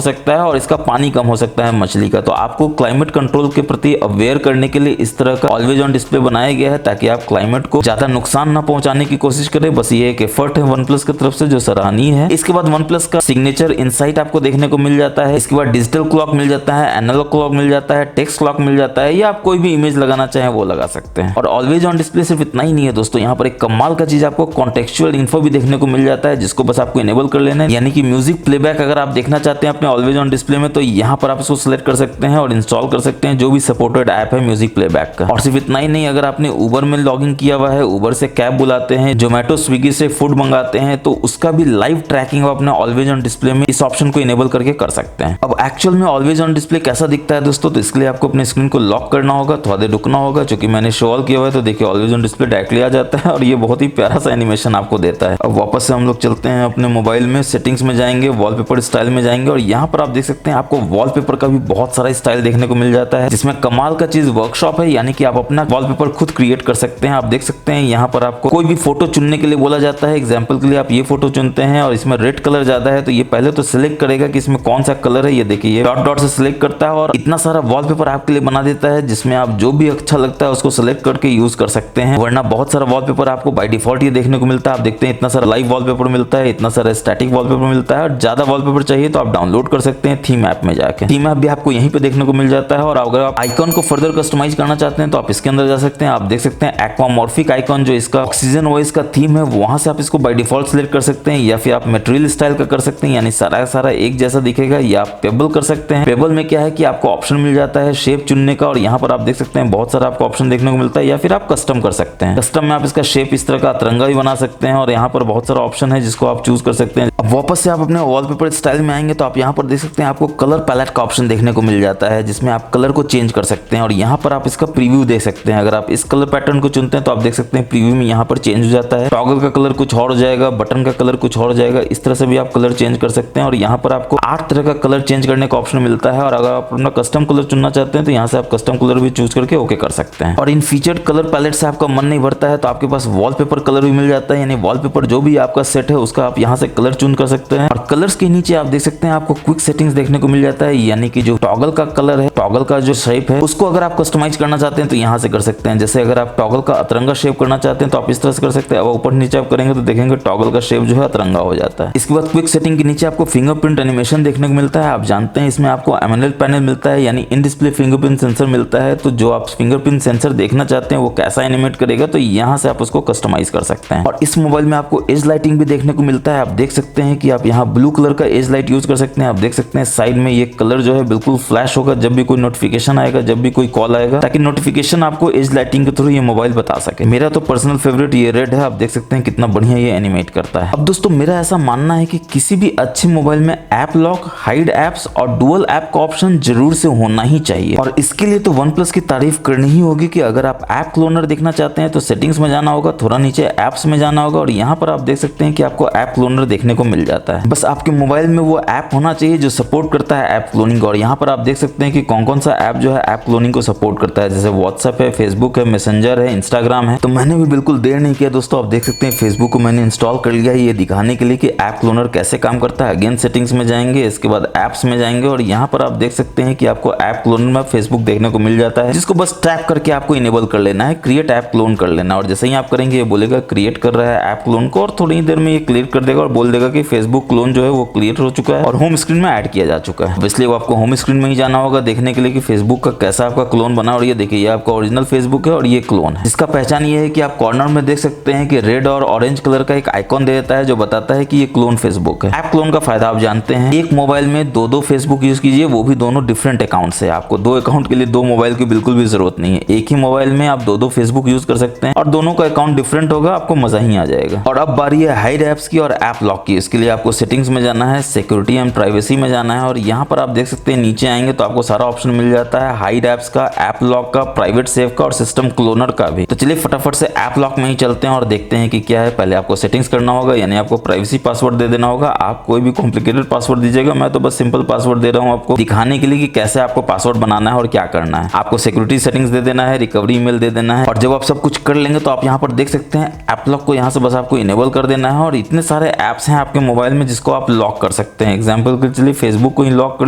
सकता है और इसका पानी कम हो सकता है मछली का। तो आपको क्लाइमेट कंट्रोल के प्रति अवेयर करने के लिए इस तरह का ऑलवेज ऑन डिस्प्ले बनाया गया है, ताकि आप क्लाइमेट को ज्यादा नुकसान न पहुंचाने की कोशिश करें। बस ये एक एफर्ट है OnePlus की तरफ से जो सराहनीय है। इसके बाद OnePlus का सिग्नेचर इनसाइट आपको देखने को मिल जाता है। इसके बाद डिजिटल क्लॉक मिल जाता है, एनालॉग क्लॉक मिल जाता है, टेक्स्ट क्लॉक मिल जाता है, या आप कोई भी इमेज लगाना चाहें वो लगा सकते हैं। और ऑलवेज ऑन डिस्प्ले सिर्फ इतना ही नहीं है दोस्तों, यहाँ पर एक कमाल का चीज आपको कॉन्टेक्चुअल इन्फो भी देखने को मिल जाता है, जिसको बस आपको इनेबल कर लेना है। यानी कि म्यूजिक प्लेबैक अगर आप देखना चाहते हैं अपने ऑलवेज ऑन डिस्प्ले में, तो यहाँ पर आप इसको सिलेक्ट कर सकते हैं और इंस्टॉल कर सकते हैं जो भी सपोर्टेड ऐप है म्यूजिक प्लेबैक का। और सिर्फ इतना ही नहीं, अगर आपने उबर में लॉगिन किया हुआ है, उबर से कैब बुलाते हैं, जोमेटो स्विगी से फूड मंगाते हैं, तो उसका भी लाइव ट्रैकिंग आप अपने ऑलवेज ऑन डिस्प्ले में इस ऑप्शन को इनेबल करके कर सकते हैं। अब एक्चुअल में ऑलवेज ऑन डिस्प्ले कैसा दिखता है दोस्तों, तो इसके लिए आपको अपने स्क्रीन को लॉक करना होगा, थोड़ा देर रुकना होगा, क्योंकि मैंने शो ऑल किया हुआ है। तो देखिए ऑलवेज ऑन डिस्प्ले डायरेक्टली आ जाता है और ये बहुत ही प्यारा सा एनिमेशन आपको देता है। अब वापस से हम लोग चलते हैं अपने मोबाइल में, सेटिंग्स में जाएंगे, वॉलपेपर स्टाइल में जाएंगे और यहाँ पर आप देख सकते हैं आपको वॉलपेपर का भी बहुत सारा स्टाइल देखने को मिल जाता है, जिसमें कमाल का चीज वर्कशॉप है, यानी कि आप अपना वॉलपेपर खुद क्रिएट कर सकते हैं। आप देख सकते हैं यहाँ पर आपको कोई भी फोटो चुनने के लिए बोला जाता है। एग्जाम्पल के लिए आप ये फोटो चुनते हैं और इसमें रेड कलर ज्यादा है, तो ये पहले तो सिलेक्ट करेगा कि इसमें कौन सा कलर है। ये देखिए ये डॉट डॉट से सिलेक्ट करता है और इतना सारा वॉलपेपर आपके लिए बना देता है, जिसमें आप जो भी अच्छा लगता है उसको सिलेक्ट करके यूज कर सकते हैं। वरना बहुत सारा वॉलपेपर आपको बाय डिफॉल्ट ये देखने को मिलता है। आप देखते हैं इतना सारा लाइव वॉलपेपर मिलता है, इतना सारा स्टैटिक वॉलपेपर मिलता है, और ज्यादा वॉलपेपर चाहिए तो आप डाउनलोड कर सकते हैं थीम ऐप में जाके। थीम ऐप भी आपको यहीं पे देखने को मिल जाता है। और अगर आप आइकॉन को फर्दर कस्टमाइज करना चाहते हैं तो आप इसके अंदर जा सकते हैं। आप देख सकते हैं एक्वामॉर्फिक आइकॉन जो इसका ऑक्सीजन वॉइस का थीम है, वहां से आप इसको बाय डिफॉल्ट सिलेक्ट कर सकते हैं, या फिर आप मटेरियल स्टाइल का कर सकते हैं, यानी सारा सारा एक जैसा दिखेगा, या आप पेबल कर सकते हैं। पेबल में क्या है कि आपको ऑप्शन मिल जाता है शेप चुनने का, और यहाँ पर आप देख सकते हैं बहुत सारा आपको ऑप्शन देखने को मिलता है। या फिर आप कस्टम कर सकते हैं। कस्टम में आप इसका शेप इस तरह का तिरंगा भी बना सकते हैं, और यहाँ पर बहुत सारा ऑप्शन है जिसको आप चूज कर सकते हैं। अब वापस से आप अपने वॉलपेपर स्टाइल में आएंगे तो आप यहाँ पर देख सकते हैं आपको कलर पैलेट का ऑप्शन देखने को मिल जाता है, जिसमें आप कलर को चेंज कर सकते हैं, और यहाँ पर आप इसका प्रीव्यू देख सकते हैं। अगर आप इस कलर पैटर्न को चुनते हैं तो आप देख सकते हैं प्रीव्यू में यहाँ पर चेंज हो जाता है। टॉगल का कलर कुछ और हो जाएगा, बटन का कलर कुछ और हो जाएगा, इस तरह से भी आप कलर चेंज कर सकते हैं। और यहाँ पर आपको 8 तरह का कलर चेंज करने का ऑप्शन मिलता है, और अगर आप अपना कस्टम कलर चुनना चाहते हैं तो यहाँ से आप कस्टम कलर भी चूज करके ओके कर सकते हैं। और इन फीचर्ड कलर पैलेट से आपका मन नहीं भरता है तो आपके पास वॉलपेपर कलर भी मिल जाता है, यानी वॉलपेपर जो भी आपका सेट है उसका आप यहाँ से कलर चूज कर सकते हैं। और कलर्स के नीचे आप देख सकते हैं आपको क्विक सेटिंग्स देखने को मिल जाता है, यानी कि जो टॉगल का कलर है, टॉगल का जो शेप है, उसको अगर आप कस्टमाइज करना चाहते हैं तो यहाँ से कर सकते हैं। जैसे अगर आप टॉगल का अतरंगा शेप करना चाहते हैं तो आप इस तरह से कर सकते हैं। अब ऊपर नीचे आप करेंगे तो देखेंगे टॉगल का शेप जो है तिरंगा हो जाता है। इसके बाद क्विक सेटिंग के नीचे आपको फिंगरप्रिंट एनिमेशन देखने को मिलता है। आप जानते हैं इसमें आपको एमएलएल पैनल मिलता है, यानी इन डिस्प्ले फिंगरप्रिंट सेंसर मिलता है। तो जो आप फिंगरप्रिंट सेंसर देखना चाहते हैं वो कैसा एनिमेट करेगा, तो यहाँ से आप उसको कस्टमाइज कर सकते हैं। और इस मोबाइल में आपको एज लाइटिंग भी देखने को मिलता है। आप देख सकते हैं कि आप यहाँ ब्लू कलर का एज लाइट यूज कर सकते हैं। आप देख सकते हैं साइड में ये कलर जो है बिल्कुल फ्लैश होगा जब भी कोई नोटिफिकेशन आएगा, जब भी कोई कॉल आएगा, ताकि नोटिफिकेशन आपको एज लाइटिंग के थ्रू ये मोबाइल बता सके। मेरा तो पर्सनल फेवरेट ये रेड है। आप देख सकते हैं कितना बढ़िया ये एनिमेट करता है। अब दोस्तों मेरा ऐसा मानना है कि किसी भी अच्छे मोबाइल में ऐप लॉक, हाइड एप्स और डुअल ऐप का ऑप्शन जरूर से होना ही चाहिए। और इसके लिए तो OnePlus की तारीफ करनी ही होगी कि अगर आप ऐप क्लोनर देखना चाहते हैं तो सेटिंग्स में जाना होगा, थोड़ा नीचे एप्स में जाना होगा और यहाँ पर आप देख सकते हैं कि आपको ऐप क्लोनर देखने को मिल जाता है। बस आपके मोबाइल में वो ऐप होना चाहिए जो सपोर्ट करता है ऐप क्लोनिंग। और यहाँ पर आप देख सकते हैं कि कौन कौन सा ऐप जो है ऐप क्लोनिंग को सपोर्ट करता है, जैसे व्हाट्सएप है, फेसबुक है, मैसेंजर है, इंस्टाग्राम है। तो मैंने भी बिल्कुल देर नहीं किया दोस्तों, आप देख सकते हैं फेसबुक को मैंने इंस्टॉल कर लिया है ये दिखाने के लिए कि ऐप क्लोनर कैसे काम करता है। अगेन सेटिंग्स में जाएंगे, इसके बाद ऐप्स में जाएंगे और यहाँ पर आप देख सकते हैं कि आपको ऐप क्लोनर में फेसबुक देखने को मिल जाता है, जिसको बस टैप करके आपको इनेबल कर लेना है, क्रिएट ऐप क्लोन कर लेना है। और जैसे ही आप करेंगे ये बोलेगा क्रिएट कर रहा है ऐप क्लोन को, और थोड़ी ही देर में ये क्लियर कर देगा और बोल देगा कि फेसबुक क्लोन जो है वो क्लियर हो चुका है और होम स्क्रीन में ऐड किया जा चुका है। इसलिए आपको होम स्क्रीन में ही जाना होगा देखने के लिए कि फेसबुक का कैसा आपका क्लोन बना। और ये देखिए ये आपका ओरिजिनल फेसबुक है और ये क्लोन है। इसका पहचान ये है कि आप कॉर्नर में देख सकते हैं कि रेड और ऑरेंज कलर का एक आइकॉन दे देता है जो बताता है कि ये क्लोन फेसबुक है। ऐप क्लोन का फायदा आप जानते हैं, एक मोबाइल में दो फेसबुक यूज कीजिए, वो भी दोनों डिफरेंट अकाउंट से। आपको दो अकाउंट के लिए दो मोबाइल की बिल्कुल भी जरूरत नहीं है। एक ही मोबाइल में आप दो फेसबुक यूज कर सकते हैं और दोनों का अकाउंट डिफरेंट होगा, आपको मजा ही आ जाएगा। और अब बारी है हाइड एप्स की और ऐप लॉक की। इसके लिए आपको सेटिंग्स में जाना है, सिक्योरिटी एंड प्राइवेसी में जाना है और यहाँ पर आप देख सकते हैं नीचे आएंगे तो आपको सारा ऑप्शन मिल जाता है, हाइड एप्स का, ऐप लॉक का, प्राइवेट सेव का और सिस्टम क्लोनर का भी। तो चलिए फटाफट से ऐप लॉक में ही चलते हैं और देखते हैं कि क्या है। पहले आपको सेटिंग्स करना होगा, यानी आपको प्राइवेसी पासवर्ड दे देना होगा। आप कोई भी कॉम्प्लिकेटेड पासवर्ड दीजिएगा, मैं तो बस सिंपल पासवर्ड दे रहा हूँ आपको दिखाने के लिए कि कैसे आपको पासवर्ड बनाना है और क्या करना है। आपको सिक्योरिटी सेटिंग्स दे देना है, रिकवरी ईमेल दे देना है और जब आप सब कुछ कर लेंगे तो आप यहाँ पर देख सकते हैं ऐप लॉक को यहाँ से बस आपको इनेबल कर देना है। और इतने सारे ऐप्स हैं आपके मोबाइल में जिसको आप लॉक कर सकते हैं। एग्जाम्पल के लिए फेसबुक को ही लॉक कर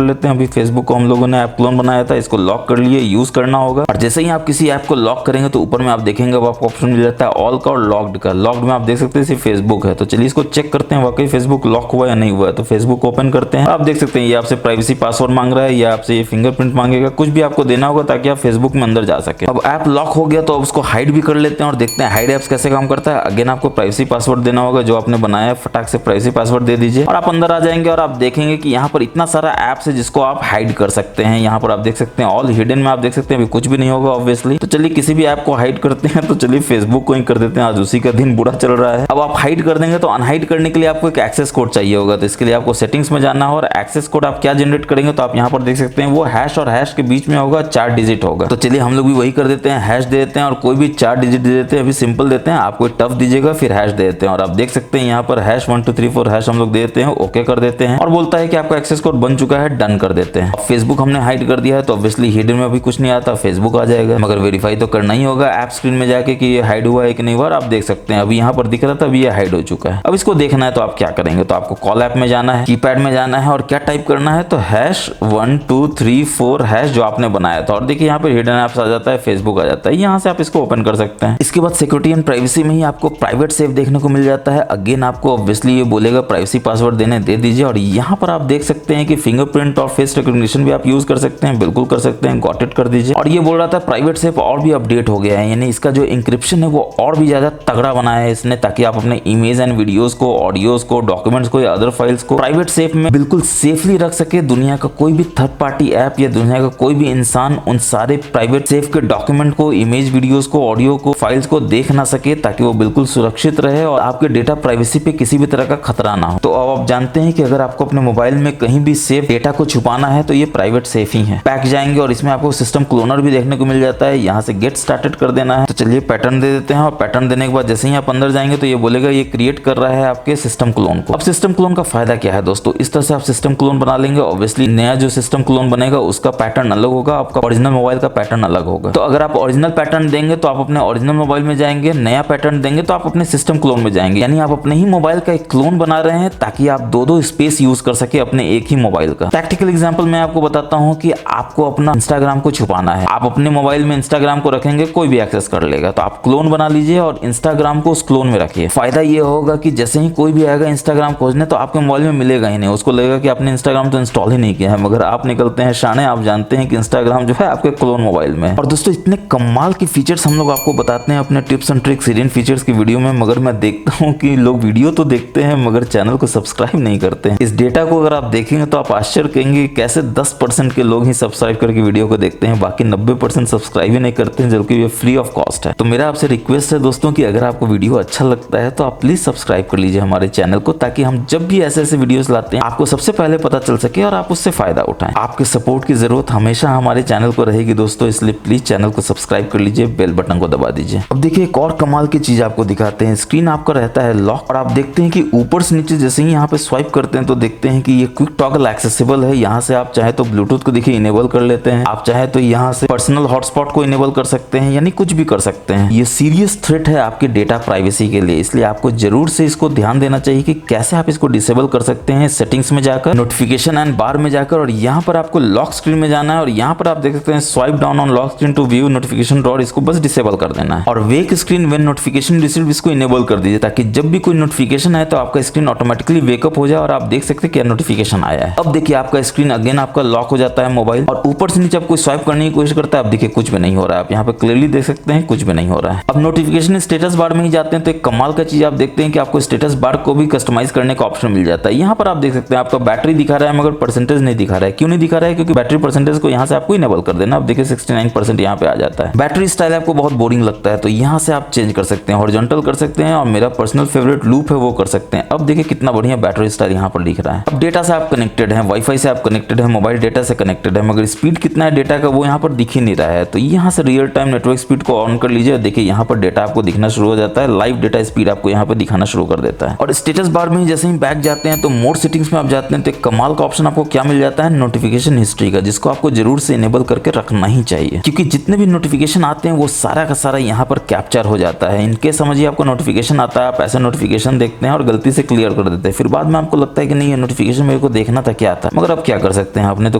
लेते हैं। अभी फेसबुक को हम लोगों ने ऐप क्लोन बनाया था, इसको लॉक कर लिए, यूज करना होगा। और जैसे ही आप किसी ऐप को लॉक करेंगे तो ऊपर में आप देखेंगे अब आपको ऑप्शन मिल जाता है ऑल का और लॉक्ड का। लॉक्ड में आप देख सकते हैं सिर्फ फेसबुक है। तो चलिए इसको चेक करते हैं वाकई फेसबुक लॉक हुआ या नहीं हुआ है। तो फेसबुक ओपन करते हैं, आप देख सकते हैं ये आपसे प्राइवेसी पासवर्ड मांग रहा है या आपसे ये फिंगरप्रिंट मांगेगा, कुछ भी आपको देना होगा ताकि आप फेसबुक में अंदर जा सके। अब ऐप लॉक हो गया तो अब उसको हाइड भी कर लेते हैं और देखते हैं हाइड ऐप्स कैसे काम करता है। अगेन आपको प्राइवेसी पासवर्ड देना होगा जो आपने बनाया है, फटाक से प्राइवेसी पासवर्ड दे दीजिए और आप अंदर आ जाएंगे और आप देखेंगे कि यहाँ पर इतना सारा ऐप्स है जिसको आप हाइड कर सकते हैं। यहाँ पर आप देख सकते हैं ऑल हिडन में आप देख सकते हैं अभी कुछ भी नहीं होगा ऑब्वियसली। तो चलिए किसी भी ऐप को हाइड करते हैं, तो चलिए फेसबुक को ही कर देते हैं, आज उसी का दिन बुरा चल रहा है। अब आप हाइड कर देंगे तो अनहाइड करने के लिए आपको एक एक्सेस कोड चाहिए होगा। तो इसके लिए आपको सेटिंग्स में जाना है और एक्सेस कोड आप क्या जनरेट करेंगे तो आप यहाँ पर देख सकते हैं वो हैश और हैश के बीच में होगा, 4 डिजिट होगा। तो चलिए हम लोग भी वही कर देते हैं, हैश दे देते हैं और कोई भी 4 डिजिट दे देते हैं। अभी सिंपल देते हैं, आप कोई टफ दीजिएगा फिर हैश दे देते हैं और आप देख सकते हैं यहाँ पर हैश 1 2 3 4 हैश हम लोग दे देते हैं, ओके कर देते हैं और बोलता है कि आपका एक्सेस कोड बन चुका है, डन कर देते हैं। अब फेसबुक हमने हाइड कर दिया है तो ऑब्वियसली हिडन में अभी कुछ नहीं आता, फेसबुक आ जाएगा, मगर वेरीफाई तो करना ही होगा ऐप स्क्रीन में जाके कि ये हाइड हुआ है कि नहीं हुआ। आप देख सकते हैं अभी यहाँ पर दिख रहा था, अभी ये हाइड हो चुका है। अब इसको देखना है तो आप क्या करेंगे, तो आपको कॉल ऐप में जाना है, कीपैड में जाना है और क्या टाइप करना है तो हैश 1 2 3 4 हैश जो आपने बनाया था और देखिए यहाँ पे हिडन ऐप्स आ जाता है, फेसबुक आ जाता है, यहाँ से आप इसको ओपन कर सकते हैं। इसके बाद सिक्योरिटी एंड प्राइवेसी में ही आपको प्राइवेट सेव देखने को मिल जाता है। अगेन आपको ऑब्वियसली ये बोलेगा प्राइवेसी पासवर्ड देने दे दीजिए और यहाँ पर आप देख सकते हैं कि फिंगरप्रिंट और फेस रिकॉग्निशन भी आप यूज कर सकते हैं, बिल्कुल कर सकते हैं, गॉट इट कर दीजिए। और ये बोल रहा था प्राइवेट सेव और भी अपडेट हो गया है, यानी इसका जो इंक्रिप्शन है वो और भी ज्यादा तगड़ा बनाया है इसने, ताकि आप अपने इमेज एंड वीडियोस को, ऑडियोज को, डॉक्यूमेंट्स को या अदर फाइल्स को प्राइवेट सेव में बिल्कुल सेफली रख सके। दुनिया का कोई भी थर्ड पार्टी ऐप या दुनिया का कोई भी इंसान उन सारे प्राइवेट सेव के डॉक्यूमेंट को, इमेज, वीडियोस को, ऑडियो को, फाइल्स को देख ना सके, ताकि वो बिल्कुल सुरक्षित रहे और आपके डेटा प्राइवेसी पे किसी भी तरह का खतरा ना हो। तो अब आप जानते हैं कि अगर आपको अपने मोबाइल में कहीं भी सेव डेटा को छुपाना है तो ये प्राइवेट सेफ ही है। पैक जाएंगे और इसमें आपको सिस्टम क्लोनर भी देखने को मिल जाता है, यहाँ से गेट स्टार्टेड कर देना है। तो चलिए पैटर्न दे देते हैं और पैटर्न देने के बाद जैसे ही आप अंदर जाएंगे तो ये बोलेगा ये क्रिएट कर रहा है आपके सिस्टम क्लोन को। अब सिस्टम क्लोन का फायदा क्या है दोस्तों, इस तरह से आप सिस्टम क्लोन बना लेंगे। ऑब्वियसली नया जो सिस्टम क्लोन बनेगा उसका पैटर्न अलग होगा, आपका ओरिजिनल मोबाइल का पैटर्न अलग होगा। तो अगर आप ओरिजिनल पैटर्न देंगे तो आप अपने ओरिजिनल मोबाइल में जाएंगे, नया पैटर्न देंगे तो आप अपने सिस्टम क्लोन में जाएंगे, यानी आप अपने ही मोबाइल का एक क्लोन बना रहे हैं ताकि आप दो स्पेस यूज कर सके अपने एक ही मोबाइल का। प्रैक्टिकल एग्जांपल मैं आपको बताता हूं कि आपको अपना इंस्टाग्राम को छुपाना है, आप अपने मोबाइल में इंस्टाग्राम को रखेंगे, कोई भी एक्सेस कर लेगा, तो आप क्लोन बना लीजिए और इंस्टाग्राम को को उस क्लोन में रखिए। फायदा ये होगा कि जैसे ही कोई भी आएगा इंस्टाग्राम खोजने तो आपके मोबाइल में मिलेगा ही नहीं, उसको लगेगा कि आपने इंस्टाग्राम तो इंस्टॉल ही नहीं किया है, मगर आप निकलते हैं शाने, आप जानते हैं कि इंस्टाग्राम जो है आपके क्लोन मोबाइल में। और दोस्तों इतने कमाल की फीचर्स हम लोग आपको बताते हैं अपने tips and tricks hidden features की वीडियो में, मगर मैं देखता हूँ कि लोग वीडियो तो देखते हैं मगर चैनल को सब्सक्राइब नहीं करते हैं। इस डेटा को अगर आप देखेंगे तो आप आश्चर्य कहेंगे कैसे 10% के लोग ही सब्सक्राइब करके वीडियो को देखते हैं, बाकी 90% सब्सक्राइब ही नहीं करते हैं, जबकि ये फ्री ऑफ कॉस्ट है। तो मेरा आपसे रिक्वेस्ट है दोस्तों कि अगर आपको वीडियो अच्छा लगता है तो आप प्लीज सब्सक्राइब कर लीजिए हमारे चैनल को, ताकि हम जब भी ऐसे ऐसे वीडियोस लाते हैं आपको सबसे पहले पता चल सके और आप उससे फायदा उठाएं। आपके सपोर्ट की जरूरत हमेशा हमारे चैनल को रहेगी दोस्तों, इसलिए प्लीज चैनल को सब्सक्राइब कर लीजिए, बेल बटन को दबा दीजिए। अब देखिए एक और कमाल की चीज आपको दिखाते हैं। स्क्रीन आपका रहता है लॉक और आप देखते हैं कि ऊपर से नीचे जैसे ही यहाँ पे स्वाइप करते हैं तो देखते हैं कि ये क्विक टॉगल एक्सेसिबल है। यहाँ से आप चाहे तो ब्लूटूथ को देखिए इनेबल कर लेते हैं, आप चाहे तो यहाँ से पर्सनल हॉटस्पॉट को इनेबल कर सकते हैं, यानी कुछ भी कर सकते हैं। ये सीरियस थ्रेट है आपके डेटा प्राइवेसी के लिए, इसलिए आपको जरूर से इसको ध्यान देना चाहिए कि कैसे आप इसको डिसेबल कर सकते हैं। सेटिंग्स में जाकर, नोटिफिकेशन एंड बार में जाकर, और यहाँ पर आपको लॉक स्क्रीन में जाना है और यहाँ पर आप देख सकते हैं swipe down on lock screen to view notification dot, इसको बस डिसेबल कर देना है। और wake screen when notification received, इसको इनेबल कर दीजिए ताकि जब भी कोई नोटिफिकेशन आए तो आपका स्क्रीन ऑटोमेटिकली वेकअप हो जाए और आप देख सकते हैं क्या नोटिफिकेशन आया है। अब देखिए आपका स्क्रीन अगेन आपका लॉक हो जाता है मोबाइल, और ऊपर से नीचे आप कोई स्वाइप करने की कोशिश करता है, आप देखिए कुछ भी नहीं हो रहा है। आप यहाँ पे क्लियरली देख सकते हैं कुछ भी नहीं हो रहा है। अब नोटिफिकेशन स्टेटस बार में ही जाते हैं तो एक कमाल का चीज आप देखते हैं कि आपको स्टेटस बार को भी कस्टमाइज करने का ऑप्शन मिल जाता है। यहाँ पर आप देख सकते हैं आपका बैटरी दिखा रहा है मगर परसेंटेज नहीं दिखा रहा है। क्यों नहीं दिखा रहा है? क्योंकि बैटरी परसेंटेज को यहाँ से आपको इनेबल कर देना। आप देखिए 69% यहाँ पे आ जाता है। बैटरी स्टाइल आपको बहुत बोरिंग लगता है तो यहाँ से आप चेंज कर सकते हैं, हॉरिजॉन्टल कर सकते हैं, और मेरा पर्सनल फेवरेट लूप है वो कर सकते हैं। अब देखिए कितना बढ़िया बैटरी स्टाइल यहाँ पर दिख रहा है। अब डेटा से आप कनेक्टेड है, वाईफाई से आप कनेक्टेड है, मोबाइल डेटा से कनेक्टेड है, मगर स्पीड कितना है डेटा का वो यहाँ पर दिख ही नहीं रहा है। तो यहाँ से रियल टाइम नेटवर्क स्पीड को ऑन कर लीजिए, देखिए यहाँ पर डेटा आपको दिखना शुरू हो जाता है, लाइव डेटा स्पीड आपको यहाँ पर दिखाना शुरू कर देता है। और स्टेटस बार में जैसे ही बैक जाते हैं तो मोर सेटिंग्स में आप जाते हैं तो एक कमाल का ऑप्शन आपको क्या मिल जाता है, नोटिफिकेशन हिस्ट्री का, जिसको आपको जरूर से इनेबल करके रखना ही चाहिए, क्योंकि जितने भी नोटिफिकेशन आते हैं वो सारा का सारा यहाँ पर कैप्चर हो जाता है। इनके समझिए आपको नोटिफिकेशन आता है, आप ऐसे नोटिफिकेशन देखते हैं और गलती से क्लियर कर देते हैं, फिर बाद में आपको लगता है कि नहीं ये नोटिफिकेशन मेरे को देखना था क्या था, मगर अब क्या कर सकते हैं, आपने तो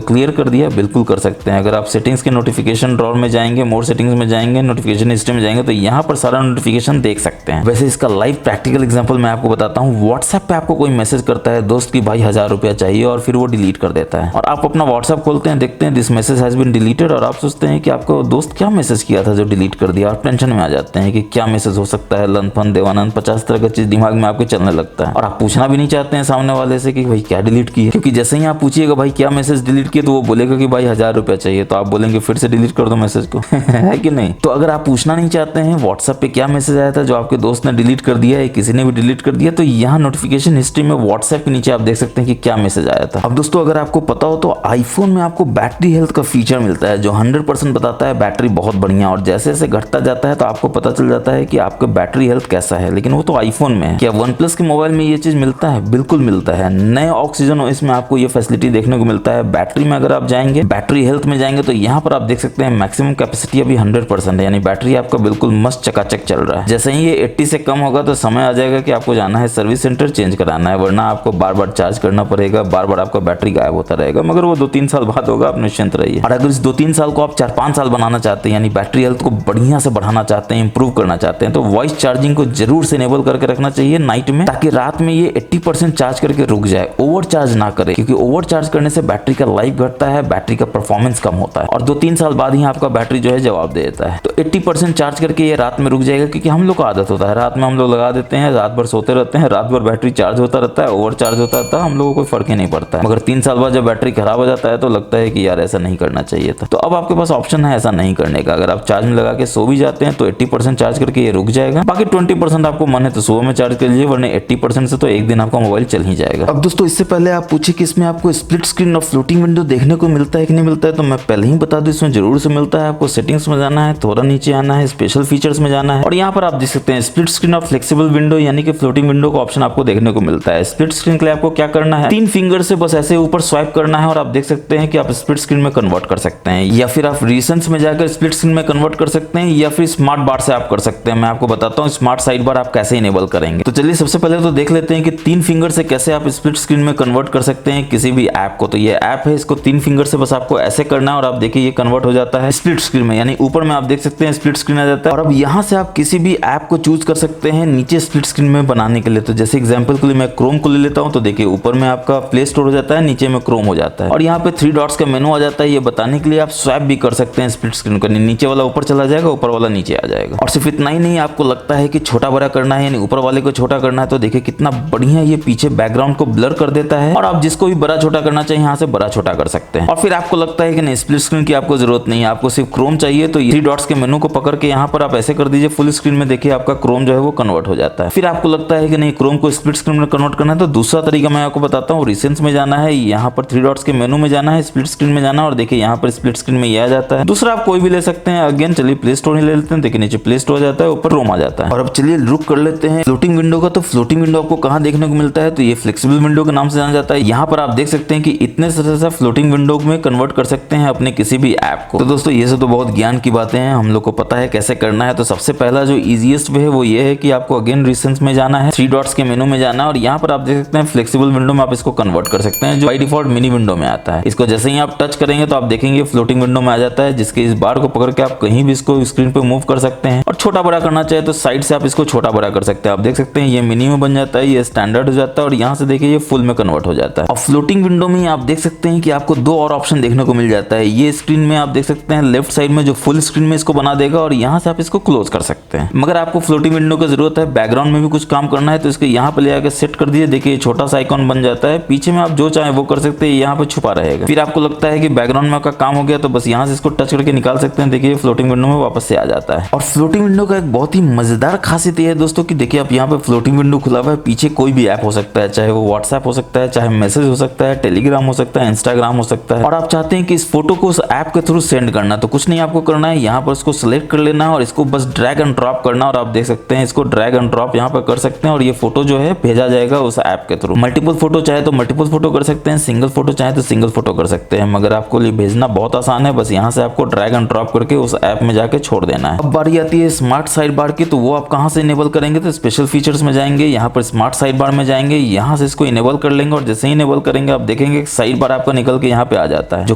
क्लियर कर दिया, बिल्कुल कर सकते हैं। अगर आप सेटिंग्स के नोटिफिकेशन ड्रॉर में जाएंगे, मोर सेटिंग्स में जाएंगे, नोटिफिकेशन हिस्ट्री में जाएंगे तो यहाँ पर सारा नोटिफिकेशन देख सकते हैं। वैसे इसका लाइव प्रैक्टिकल एग्जांपल मैं आपको बताता हूँ। व्हाट्सएप पे आपको कोई मैसेज करता है दोस्त की भाई 1000 रुपया चाहिए और फिर वो डिलीट कर देता है, और आप अपना व्हाट्सएप खोलते हैं, देखते हैं this message has been deleted, और आप सोचते हैं कि आपको दोस्त क्या मैसेज किया था जो डिलीट कर दिया, और टेंशन में आ जाते हैं कि क्या मैसेज हो सकता है, लनफन देवानंद 50 तरह का चीज दिमाग में आपके चलने लगता है, और आप पूछना भी नहीं चाहते हैं सामने वाले से कि भाई क्या डिलीट किया, क्योंकि जैसे ही आप पूछिएगा भाई क्या मैसेज डिलीट किया तो वो बोलेगा कि भाई 1000 रुपया चाहिए, तो आप बोलेंगे फिर से डिलीट कर दो मैसेज को है कि नहीं। तो अगर आप पूछना नहीं चाहते हैं व्हाट्सएप पे क्या मैसेज आया था जो आपके दोस्त ने डिलीट कर दिया है, किसी ने भी डिलीट कर दिया, तो यहाँ नोटिफिकेशन हिस्ट्री में व्हाट्सएप के नीचे आप देख सकते हैं कि क्या मैसेज आया था। अब दोस्तों अगर आपको पता हो तो आईफोन में आपको बैटरी हेल्थ का फीचर मिलता है जो 100% बताता है बैटरी बहुत बढ़िया, और जैसे जैसे घटता जाता है तो आपको पता चल जाता है कि आपका बैटरी हेल्थ कैसा है, लेकिन वो तो आईफोन में है। क्या OnePlus के मोबाइल में ये चीज मिलता है? बिल्कुल मिलता है। नए ऑक्सीजन OS में आपको ये फैसिलिटी देखने को मिलता है। बैटरी में अगर आप जाएंगे, बैटरी हेल्थ में जाएंगे तो यहाँ पर आप देख सकते हैं मैक्सिमम कैपेसिटी अभी 100% है, यानी बैटरी आपका बिल्कुल मस्त चकाचक चल रहा है। जैसे ही ये 80 से कम होगा तो समय आ जाएगा कि आपको जाना है सर्विस सेंटर, चेंज कराना है, वरना आपको बार बार चार्ज करना पड़ेगा, बार बार आपका बैटरी गायब होता रहेगा, मगर वो 2-3 साल बाद होगा, आप निश्चिंत रहिए। और अगर इस 2-3 साल को आप 4-5 साल बनाना चाहते हैं, यानी बैटरी हेल्थ को बढ़िया से बढ़ाना चाहते हैं, इंप्रूव करना चाहते हैं, तो वॉइस चार्जिंग को जरूर से इनेबल करके रखना चाहिए नाइट में, ताकि रात में ये 80% चार्ज करके रुक जाए, ओवर चार्ज ना करे, क्योंकि ओवर चार्ज करने से बैटरी का लाइफ घटता है, बैटरी का परफॉर्मेंस कम होता है, और 2-3 साल बाद ही आपका बैटरी जो है जवाब दे देता है। तो 80% चार्ज करके ये रात में रुक जाएगा, क्योंकि हम लोग को आदत होता है रात में हम लोग लगा देते हैं, रात भर सोते रहते हैं, रात भर बैटरी चार्ज होता रहता है, ओवर चार्ज होता रहता है, हम लोगों को कोई फर्क ही नहीं पड़ता है। मगर 3 साल बाद जब बैटरी खराब हो जाता है तो लगता है कि यार ऐसा नहीं करना चाहिए था। तो अब आपके पास ऑप्शन है ऐसा नहीं करने का। अगर आप चार्ज में लगा के सो भी जाते हैं तो 80% चार्ज करके ये रुक जाएगा, बाकी 20% आपको मन है तो सुबह में चार्ज कर लीजिए, वरना 80% से तो एक दिन आपका मोबाइल चल ही जाएगा। अब दोस्तों इससे पहले आप पूछे कि इसमें आपको स्प्लिट स्क्रीन और फ्लोटिंग विंडो देखने को मिलता है कि नहीं मिलता है, तो मैं पहले ही बता दूं इसमें जरूर से मिलता है। आपको सेटिंग्स में जाना है, थोड़ा नीचे आना है, स्पेशल फीचर्स में जाना है, और यहाँ पर आप देख सकते हैं स्प्लिट स्क्रीन और फ्लेक्सिबल विंडो यानी कि फ्लोटिंग विंडो का ऑप्शन आपको देखने को मिलता है। स्प्लिट स्क्रीन के लिए आपको क्या करना है, 3 फिंगर से बस ऐसे ऊपर स्वाइप करना है और आप देख सकते हैं कि आप स्प्लिट स्क्रीन में कन्वर्ट कर सकते हैं, या फिर आप रीसेंट्स में जाकर स्प्लिट स्क्रीन में कन्वर्ट कर सकते हैं, या फिर स्मार्ट बार से आप कर सकते हैं। मैं आपको बताता हूँ स्मार्ट साइड बार आप कैसे इनेबल करेंगे। तो चलिए सबसे पहले तो देख लेते हैं कि 3 फिंगर से कैसे आप स्प्लिट स्क्रीन में कन्वर्ट कर सकते हैं किसी भी ऐप को। तो ये ऐप है, इसको 3 फिंगर से बस आपको ऐसे करना है और आप देखिए ये कन्वर्ट हो जाता है स्प्लिट स्क्रीन में, यानी ऊपर में आप देख सकते हैं स्प्लिट स्क्रीन आ जाता है। और अब यहाँ से आप किसी भी ऐप को चूज कर सकते हैं नीचे स्प्लिट स्क्रीन में बनाने के लिए। तो जैसे एग्जांपल के लिए मैं क्रोम को ले लेता हूं, तो देखिए ऊपर में आपका प्ले स्टोर हो जाता है, नीचे में क्रोम हो जाता है और यहाँ पे 3 डॉट्स का मेनू आ जाता है। ये बताने के लिए आप स्वैप भी कर सकते हैं स्प्लिट स्क्रीन को, नीचे वाला ऊपर चला जाएगा, ऊपर वाला नीचे आ जाएगा। और सिर्फ इतना ही नहीं, आपको लगता है कि छोटा बड़ा करना है यानी ऊपर वाले को छोटा करना है, तो देखिए कितना बढ़िया ये पीछे बैकग्राउंड को ब्लर कर देता है और आप जिसको भी बड़ा छोटा करना चाहिए यहाँ से बड़ा छोटा कर सकते हैं। और फिर आपको लगता है कि नहीं स्प्लिट स्क्रीन की आपको जरूरत नहीं है, आपको सिर्फ क्रोम चाहिए, तो 3 डॉट्स के मेनू को पकड़ के यहाँ पर आप ऐसे कर दीजिए फुल स्क्रीन में, देखिए आपका क्रोम जो है वो कन्वर्ट हो जाता है। फिर आपको लगता है कि नहीं क्रोम को स्प्लिट स्क्रीन में कन्वर्ट करना है, तो दूसरा तरीका मैं आपको बताता हूँ। रिसेंट्स में जाना है, यहाँ पर 3 डॉट्स के मेनू में जाना है, स्प्लिट स्क्रीन में जाना है और देखिए यहाँ पर स्प्लिट स्क्रीन में ये आ जाता है। दूसरा आप कोई भी ले सकते हैं, अगेन चलिए प्ले स्टोर ही ले लेते हैं, देखिए नीचे प्ले स्टोर आ जाता है, ऊपर क्रोम आ जाता है। और अब चलिए रुक कर लेते हैं फ्लोटिंग विंडो का। तो फ्लोटिंग विंडो आपको कहाँ देखने को मिलता है, तो ये फ्लेक्सिबल विंडो के नाम से जाना जाता है। यहाँ पर आप देख सकते हैं कि इतने से फ्लोटिंग विंडो में कन्वर्ट कर सकते हैं अपने किसी भी ऐप को। तो दोस्तों ये सब तो बहुत ज्ञान की बातें हैं, हम लोग को पता है कैसे करना है। तो सबसे पहला जो इजीएस्ट वे है वो ये है कि आपको अगेन रिसेंट्स में जाना है, 3 डॉट्स के मेनू में जाना है और यहाँ पर आप देख सकते हैं फ्लेक्सिबल विंडो में आप इसको कन्वर्ट कर सकते हैं, जो बाय डिफॉल्ट मिनी विंडो में आता है। इसको जैसे ही आप टच करेंगे तो आप देखेंगे फ्लोटिंग विंडो में आ जाता है, जिसके इस बार को पकड़ के आप कहीं भी इसको स्क्रीन पे मूव कर सकते हैं। और छोटा बड़ा करना चाहे तो साइड से आप इसको छोटा बड़ा कर सकते हैं। आप देख सकते हैं ये मिनी में बन जाता है, ये स्टैंडर्ड हो जाता है और यहाँ से देखिए ये फुल में कन्वर्ट हो जाता है। और फ्लोटिंग विंडो में आप देख सकते हैं कि आपको 2 और ऑप्शन देखने को मिल जाता है। ये स्क्रीन में आप देख सकते हैं लेफ्ट साइड में जो फुल स्क्रीन में इसको बना देगा और यहाँ से आप इसको क्लोज कर सकते हैं। मगर आपको फ्लोटिंग विंडो की जरूरत है, बैकग्राउंड में भी कुछ काम करना है, तो इसको यहाँ पे ले आकर सेट कर दीजिए। देखिए छोटा सा आइकॉन बन जाता है, पीछे में आप जो चाहे वो कर सकते हैं, यहाँ पे छुपा रहेगा। फिर आपको लगता है कि बैकग्राउंड में आपका काम हो गया, तो बस यहाँ से इसको टच करके निकाल सकते हैं, देखिए फ्लोटिंग विंडो में वापस से आ जाता है। और फ्लोटिंग विंडो का एक बहुत ही मजेदार खासियत ये है दोस्तों कि देखिए आप यहाँ पे फ्लोटिंग विंडो खुला हुआ है, पीछे कोई भी ऐप हो सकता है, चाहे वो व्हाट्सएप हो सकता है, चाहे मैसेज हो सकता है, टेलीग्राम हो सकता है, इंस्टाग्राम हो सकता है। और आप चाहते हैं कि इस फोटो को उस ऐप के थ्रू सेंड करना, तो कुछ नहीं आपको करना है, यहाँ पर इसको सिलेक्ट कर लेना है और इसको बस ड्रैग एंड ड्रॉप करना। और आप देख सकते हैं इसको ड्रैग एंड ड्रॉप यहाँ पर कर सकते हैं और ये फोटो जो है भेजा जाएगा उस ऐप के थ्रू। मल्टीपल फोटो चाहे तो मल्टीपल फोटो कर सकते हैं, सिंगल फोटो चाहे तो सिंगल फोटो कर सकते हैं, मगर आपको ये भेजना बहुत आसान है। बस यहाँ से आपको ड्रैग एंड ड्रॉप करके उस ऐप में जाके छोड़ देना है। अब बारी आती है स्मार्ट साइड बार की, तो वो आप कहाँ से इनेबल करेंगे, तो स्पेशल फीचर्स में जाएंगे, यहाँ पर स्मार्ट साइड बार में जाएंगे, यहाँ से इसको इनेबल कर लेंगे और जैसे ही इनेबल करेंगे आप देखेंगे साइड बार आपका निकल के यहाँ पे आ जाता है, जो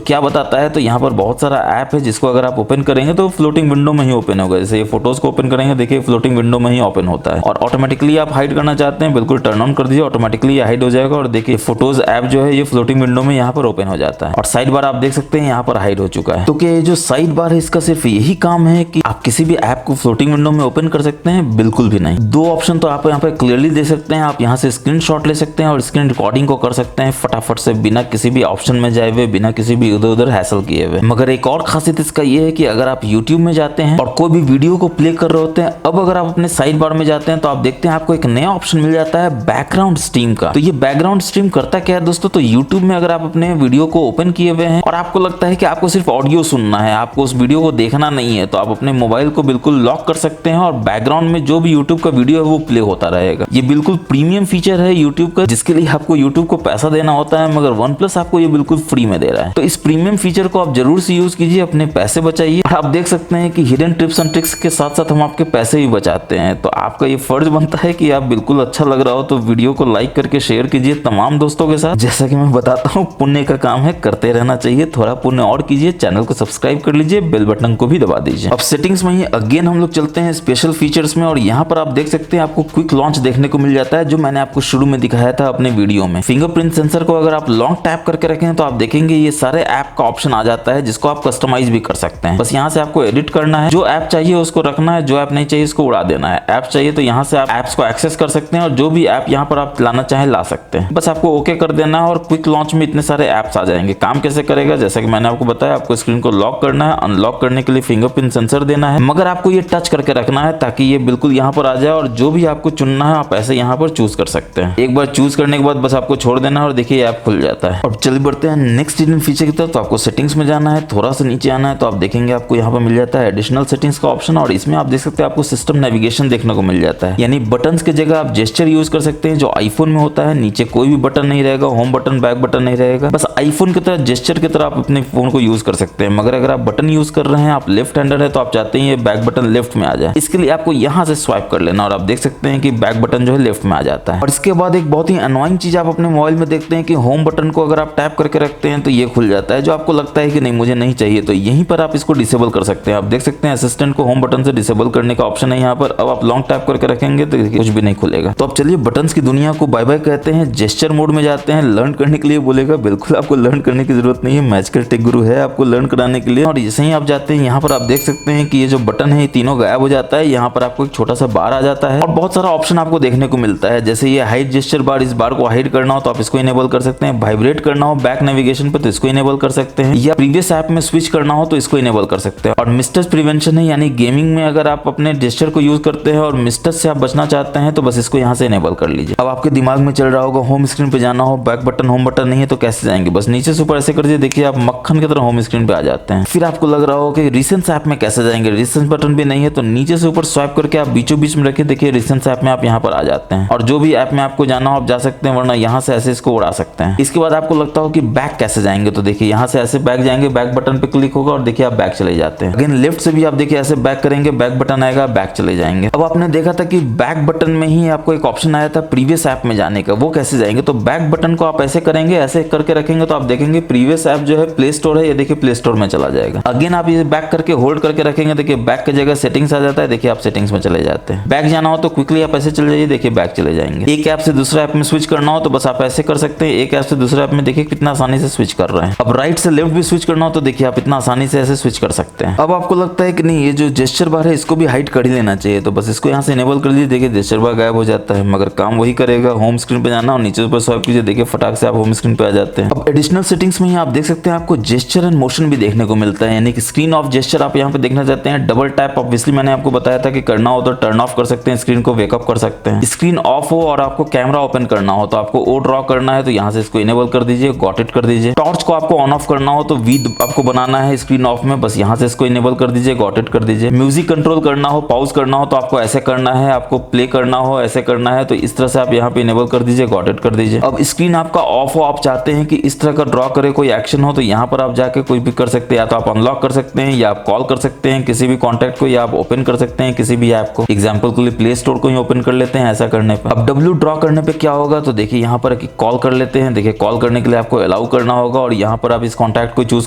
क्या बताता है, तो यहाँ पर बहुत सारा ऐप है जिसको अगर आप ओपन करेंगे तो फ्लोटिंग विंडो में ही ओपन होगा। जैसे ये फोटोज को ओपन करेंगे, देखिए फ्लोटिंग विंडो में ही ओपन होता है। और ऑटोमेटिकली आप हाइड करना चाहते हैं, बिल्कुल टर्न ऑन कर दीजिए, ऑटोमेटिकली हाइड हो जाएगा और देखिए फोटोज ऐप जो है ये फ्लोटिंग विंडो में यहाँ पर ओपन हो जाता है। और साइड बार आप देख सकते हैं यहाँ पर हाइड हो चुका है। तो क्या ये जो साइड बार है इसका सिर्फ यही काम है कि आप किसी भी ऐप को फ्लोटिंग विंडो में ओपन कर सकते हैं? बिल्कुल भी नहीं। 2 ऑप्शन तो आप यहाँ पर क्लियरली दे सकते हैं, आप यहाँ से स्क्रीनशॉट ले सकते हैं और स्क्रीन रिकॉर्डिंग को कर सकते हैं फटाफट से, बिना किसी भी ऑप्शन में जाए हुए, बिना किसी भी इधर उधर हैसल किए हुए। मगर एक और खासियत इसका ये है कि अगर आप YouTube में जाते हैं और कोई भी वीडियो को प्ले कर रहे होते हैं, अब अगर आप अपने साइड बार में जाते हैं तो आप देखते हैं आपको एक नया ऑप्शन मिल जाता है बैकग्राउंड स्ट्रीम का। तो ये बैकग्राउंड स्ट्रीम करता क्या है दोस्तों, तो YouTube में अगर आप अपने वीडियो को ओपन किए हुए हैं और आपको लगता है कि आपको सिर्फ ऑडियो सुनना है, आपको उस वीडियो को देखना नहीं है, तो आप अपने मोबाइल को बिल्कुल लॉक कर सकते हैं और बैकग्राउंड में जो भी YouTube का वीडियो है वो प्ले होता रहेगा। ये बिल्कुल प्रीमियम फीचर है YouTube का, जिसके लिए आपको YouTube को पैसा देना होता है, मगर OnePlus आपको ये बिल्कुल फ्री में दे रहा है। तो इस प्रीमियम फीचर को आप जरूर से यूज कीजिए, अपने पैसे बचाइए। और आप देख सकते हैं कि हिडन टिप्स एंड ट्रिक्स के साथ साथ हम आपके पैसे भी बचाते हैं। तो आपका ये फर्ज बनता है कि आप बिल्कुल अच्छा लग रहा हो तो वीडियो को लाइक करके शेयर कीजिए तमाम दोस्तों के साथ। जैसा कि मैं बताता हूँ पुण्य का काम है, करते रहना चाहिए, थोड़ा पुण्य और कीजिए, चैनल को सब्सक्राइब कर लीजिए, बेल बटन को भी दबा दीजिए। अब सेटिंग्स में ही अगेन हम लोग चलते हैं स्पेशल फीचर्स में और यहाँ पर आप देख सकते हैं आपको क्विक लॉन्च देखने को मिल जाता है, जो मैंने आपको शुरू में दिखाया था अपने वीडियो में। फिंगरप्रिंट सेंसर को अगर आप लॉन्ग टैप करके रखें तो आप देखेंगे ये सारे ऐप का ऑप्शन आ जाता है, जिसको आप कस्टमाइज भी कर सकते हैं। बस यहाँ से आपको एडिट करना है, जो ऐप चाहिए उसको रखना है, जो ऐप नहीं चाहिए इसको उड़ा देना है। ऐप चाहिए तो यहाँ से आप ऐप्स को एक्सेस कर सकते हैं और जो भी ऐप यहाँ पर आप लाना चाहें ला सकते हैं। बस आपको ओके कर देना है और क्विक लॉन्च में इतने सारे ऐप्स आ जाएंगे। काम कैसे करेगा, जैसा कि मैंने आपको बताया, आपको स्क्रीन को लॉक करना है, अनलॉक करने के लिए फिंगरप्रिंट सेंसर देना है, मगर आपको ये टच करके रखना है ताकि ये बिल्कुल यहाँ पर आ जाए और जो भी आपको चुनना है आप ऐसे यहाँ पर चूज कर सकते हैं। एक बार चूज करने के बाद बस आपको छोड़ देना है और देखिए ऐप खुल जाता है। अब चलिए बढ़ते हैं नेक्स्ट हिडन फीचर की तरफ। तो आपको सेटिंग्स में जाना है, थोड़ा सा नीचे आना है तो आप देखेंगे आपको यहाँ पर मिल जाता है एडिशनल सेटिंग्स का ऑप्शन और इसमें आप देख सकते हैं आपको सिस्टम नेविगेशन देखने को मिल जाता है, यानी बटन्स की जगह आप जेस्चर यूज कर सकते हैं, जो आईफोन में होता है। नीचे कोई भी बटन नहीं रहेगा, होम बटन बैक बटन नहीं रहेगा, बस आईफोन की तरह जेस्चर की तरह आप अपने फोन को यूज कर सकते हैं। मगर अगर आप बटन यूज कर रहे हैं, आप लेफ्ट हैंडर है तो आप चाहते हैं ये बैक बटन लेफ्ट में आ जाए, इसके लिए आपको यहाँ से स्वाइप कर लेना और आप देख सकते हैं कि बैक बटन जो है लेफ्ट में आ जाता है। और इसके बाद एक बहुत ही अनोइंग चीज आप अपने मोबाइल में देखते हैं कि होम बटन को अगर आप टैप करके रखते हैं तो ये खुल जाता है, जो आपको लगता है कि नहीं मुझे नहीं चाहिए, तो यहीं पर आप इसको डिसेबल कर सकते हैं। आप देख सकते हैं असिस्टेंट को होम बटन से डिसेबल करने का ऑप्शन है यहाँ पर। अब आप लॉन्ग टैप करके रखेंगे तो कुछ भी नहीं खुलेगा। तो अब चलिए बटन्स की दुनिया को बाय बाय कहते हैं, जेस्चर मोड में जाते हैं। लर्न करने के लिए बोलेगा, बिल्कुल आपको लर्न करने की जरूरत नहीं है, मैजिकल टेक गुरु है आपको लर्न कराने के लिए। और जैसे ही आप जाते हैं यहाँ पर आप देख सकते हैं कि ये जो बटन है ये तीनों गायब हो जाता है। यहाँ पर आपको एक छोटा सा बार आ जाता है और बहुत सारा ऑप्शन आपको देखने को मिलता है। जैसे ये हाइड जेस्चर बार, इस बार को हाइड करना हो तो आप इसको इनेबल कर सकते हैं। वाइब्रेट करना हो बैक नेविगेशन पे तो इसको इनेबल कर सकते हैं, या प्रीवियस ऐप में स्विच करना हो तो इसको इनेबल कर सकते हैं। और मिस्टेक प्रिवेंशन है, यानी गेमिंग में अगर आप अपने जेस्चर को यूज करते हैं और मिस्टेक से आप बचना चाहते हैं तो बस इसको यहाँ से इनेबल कर लीजिए। अब आपके दिमाग में चल रहा होगा होम स्क्रीन पे जाना हो, बैक बटन होम बटन नहीं है तो कैसे जाएंगे। बस नीचे से ऊपर ऐसे कर दीजिए, देखिए आप मक्खन की तरह होम स्क्रीन पे आ जाते हैं। फिर आपको लग रहा होगा कि रिसेंट ऐप में कैसे जाएंगे, रिसेंट बटन भी नहीं है तो नीचे से ऊपर स्वाइप करके आप बीचों बीच में रखिए, देखिए रिसेंट ऐप में आप यहाँ पर आ जाते हैं। और जो भी ऐप में आपको जाना हो आप जा सकते हैं, वरना यहाँ से ऐसे इसको उड़ा सकते हैं। इसके बाद आपको लगता हो कि बैक कैसे जाएंगे, तो देखिए यहाँ से ऐसे बैक जाएंगे, बैक बटन पे क्लिक होगा और देखिए आप बैक चले जाते हैं। अगेन लेफ्ट से भी आप देखिए ऐसे बैक करेंगे, बैक बटन आएगा, बैक चले जाएंगे। अब आपने देखा था कि बैक बटन में ही आपको एक ऑप्शन आया था प्रीवियस ऐप में जाने का, वो कैसे जाएंगे। तो बैक बटन को आप ऐसे करेंगे, ऐसे करके रखेंगे तो आप देखेंगे प्रीवियस ऐप जो है प्ले स्टोर है, ये देखिए प्ले स्टोर में चला जाएगा। अगेन आप ये बैक करके होल्ड करके रखेंगे, देखिए बैक की जगह सेटिंग्स आ जाता है, देखिए आप सेटिंग्स में चले जाते हैं। बैक जाना हो तो क्विकली आप ऐसे चले जाइए, देखिए बैक चले जाएंगे। एक ऐप से दूसरा ऐप में स्विच करना हो तो बस आप ऐसे कर सकते हैं, एक ऐप से दूसरा ऐप में देखिए कितना आसानी से स्विच कर रहे हैं। अब राइट से लेफ्ट भी स्विच करना हो तो देखिए आप इतना आसानी से ऐसे स्विच कर सकते हैं। अब आपको लगता है कि नहीं ये जो जेस्चर बार है इसको भी हाइड कर ही लेना चाहिए, तो बस इसको यहाँ से इनेबल कर लीजिए, देखिए जेस्चर बार गायब हो जाता है, मगर काम वही करेगा। होम स्क्रीन पे जाना और नीचे ऊपर स्वाइप कीजिए, देखिए फटाक से आप होम स्क्रीन पे आ जाते हैं। अब एडिशनल सेटिंग्स में आप देख सकते हैं आपको जेस्चर एंड मोशन भी देखने को मिलता है, यानी कि स्क्रीन ऑफ जेस्चर आप यहाँ पे देखना चाहते हैं, डबल टैप ऑब्वियसली मैंने आपको बताया था कि करना हो तो टर्न ऑफ कर सकते हैं, स्क्रीन को वेकअप कर सकते हैं। स्क्रीन ऑफ हो और आपको कैमरा ओपन करना हो तो आपको ओ ड्रॉ करना है तो यहाँ से इसको इनेबल कर दीजिए, गॉट इट कर दीजिए। टॉर्च को आपको ऑन ऑफ करना हो तो वी आपको बनाना है स्क्रीन ऑफ में, बस यहाँ से इसको इनेबल कर दीजिए, गॉट इट कर दीजिए। म्यूजिक कंट्रोल करना हो, पॉज करना हो तो आपको ऐसे करना है, आपको प्ले करना हो ऐसे करना है, तो इस तरह से आप यहाँ पे इनेबल कर दीजिए, गॉट इट कर दीजिए। अब स्क्रीन आपका ऑफ हो, आप चाहते हैं कि इस तरह का ड्रॉ करे कोई एक्शन हो तो यहाँ पर आप जाके कोई भी कर सकते हैं, या तो आप अनलॉक कर सकते हैं या आप कॉल कर सकते हैं किसी भी कॉन्टैक्ट को, या आप ओपन कर सकते हैं किसी भी ऐप को। एग्जाम्पल के लिए प्ले स्टोर को ही ओपन कर लेते हैं ऐसा करने पर। अब डब्ल्यू ड्रॉ करने पे क्या होगा, तो देखिए यहाँ पर कॉल कर लेते हैं, देखिए कॉल करने के लिए आपको अलाउ करना होगा और यहाँ पर आप इस कॉन्टैक्ट को चूज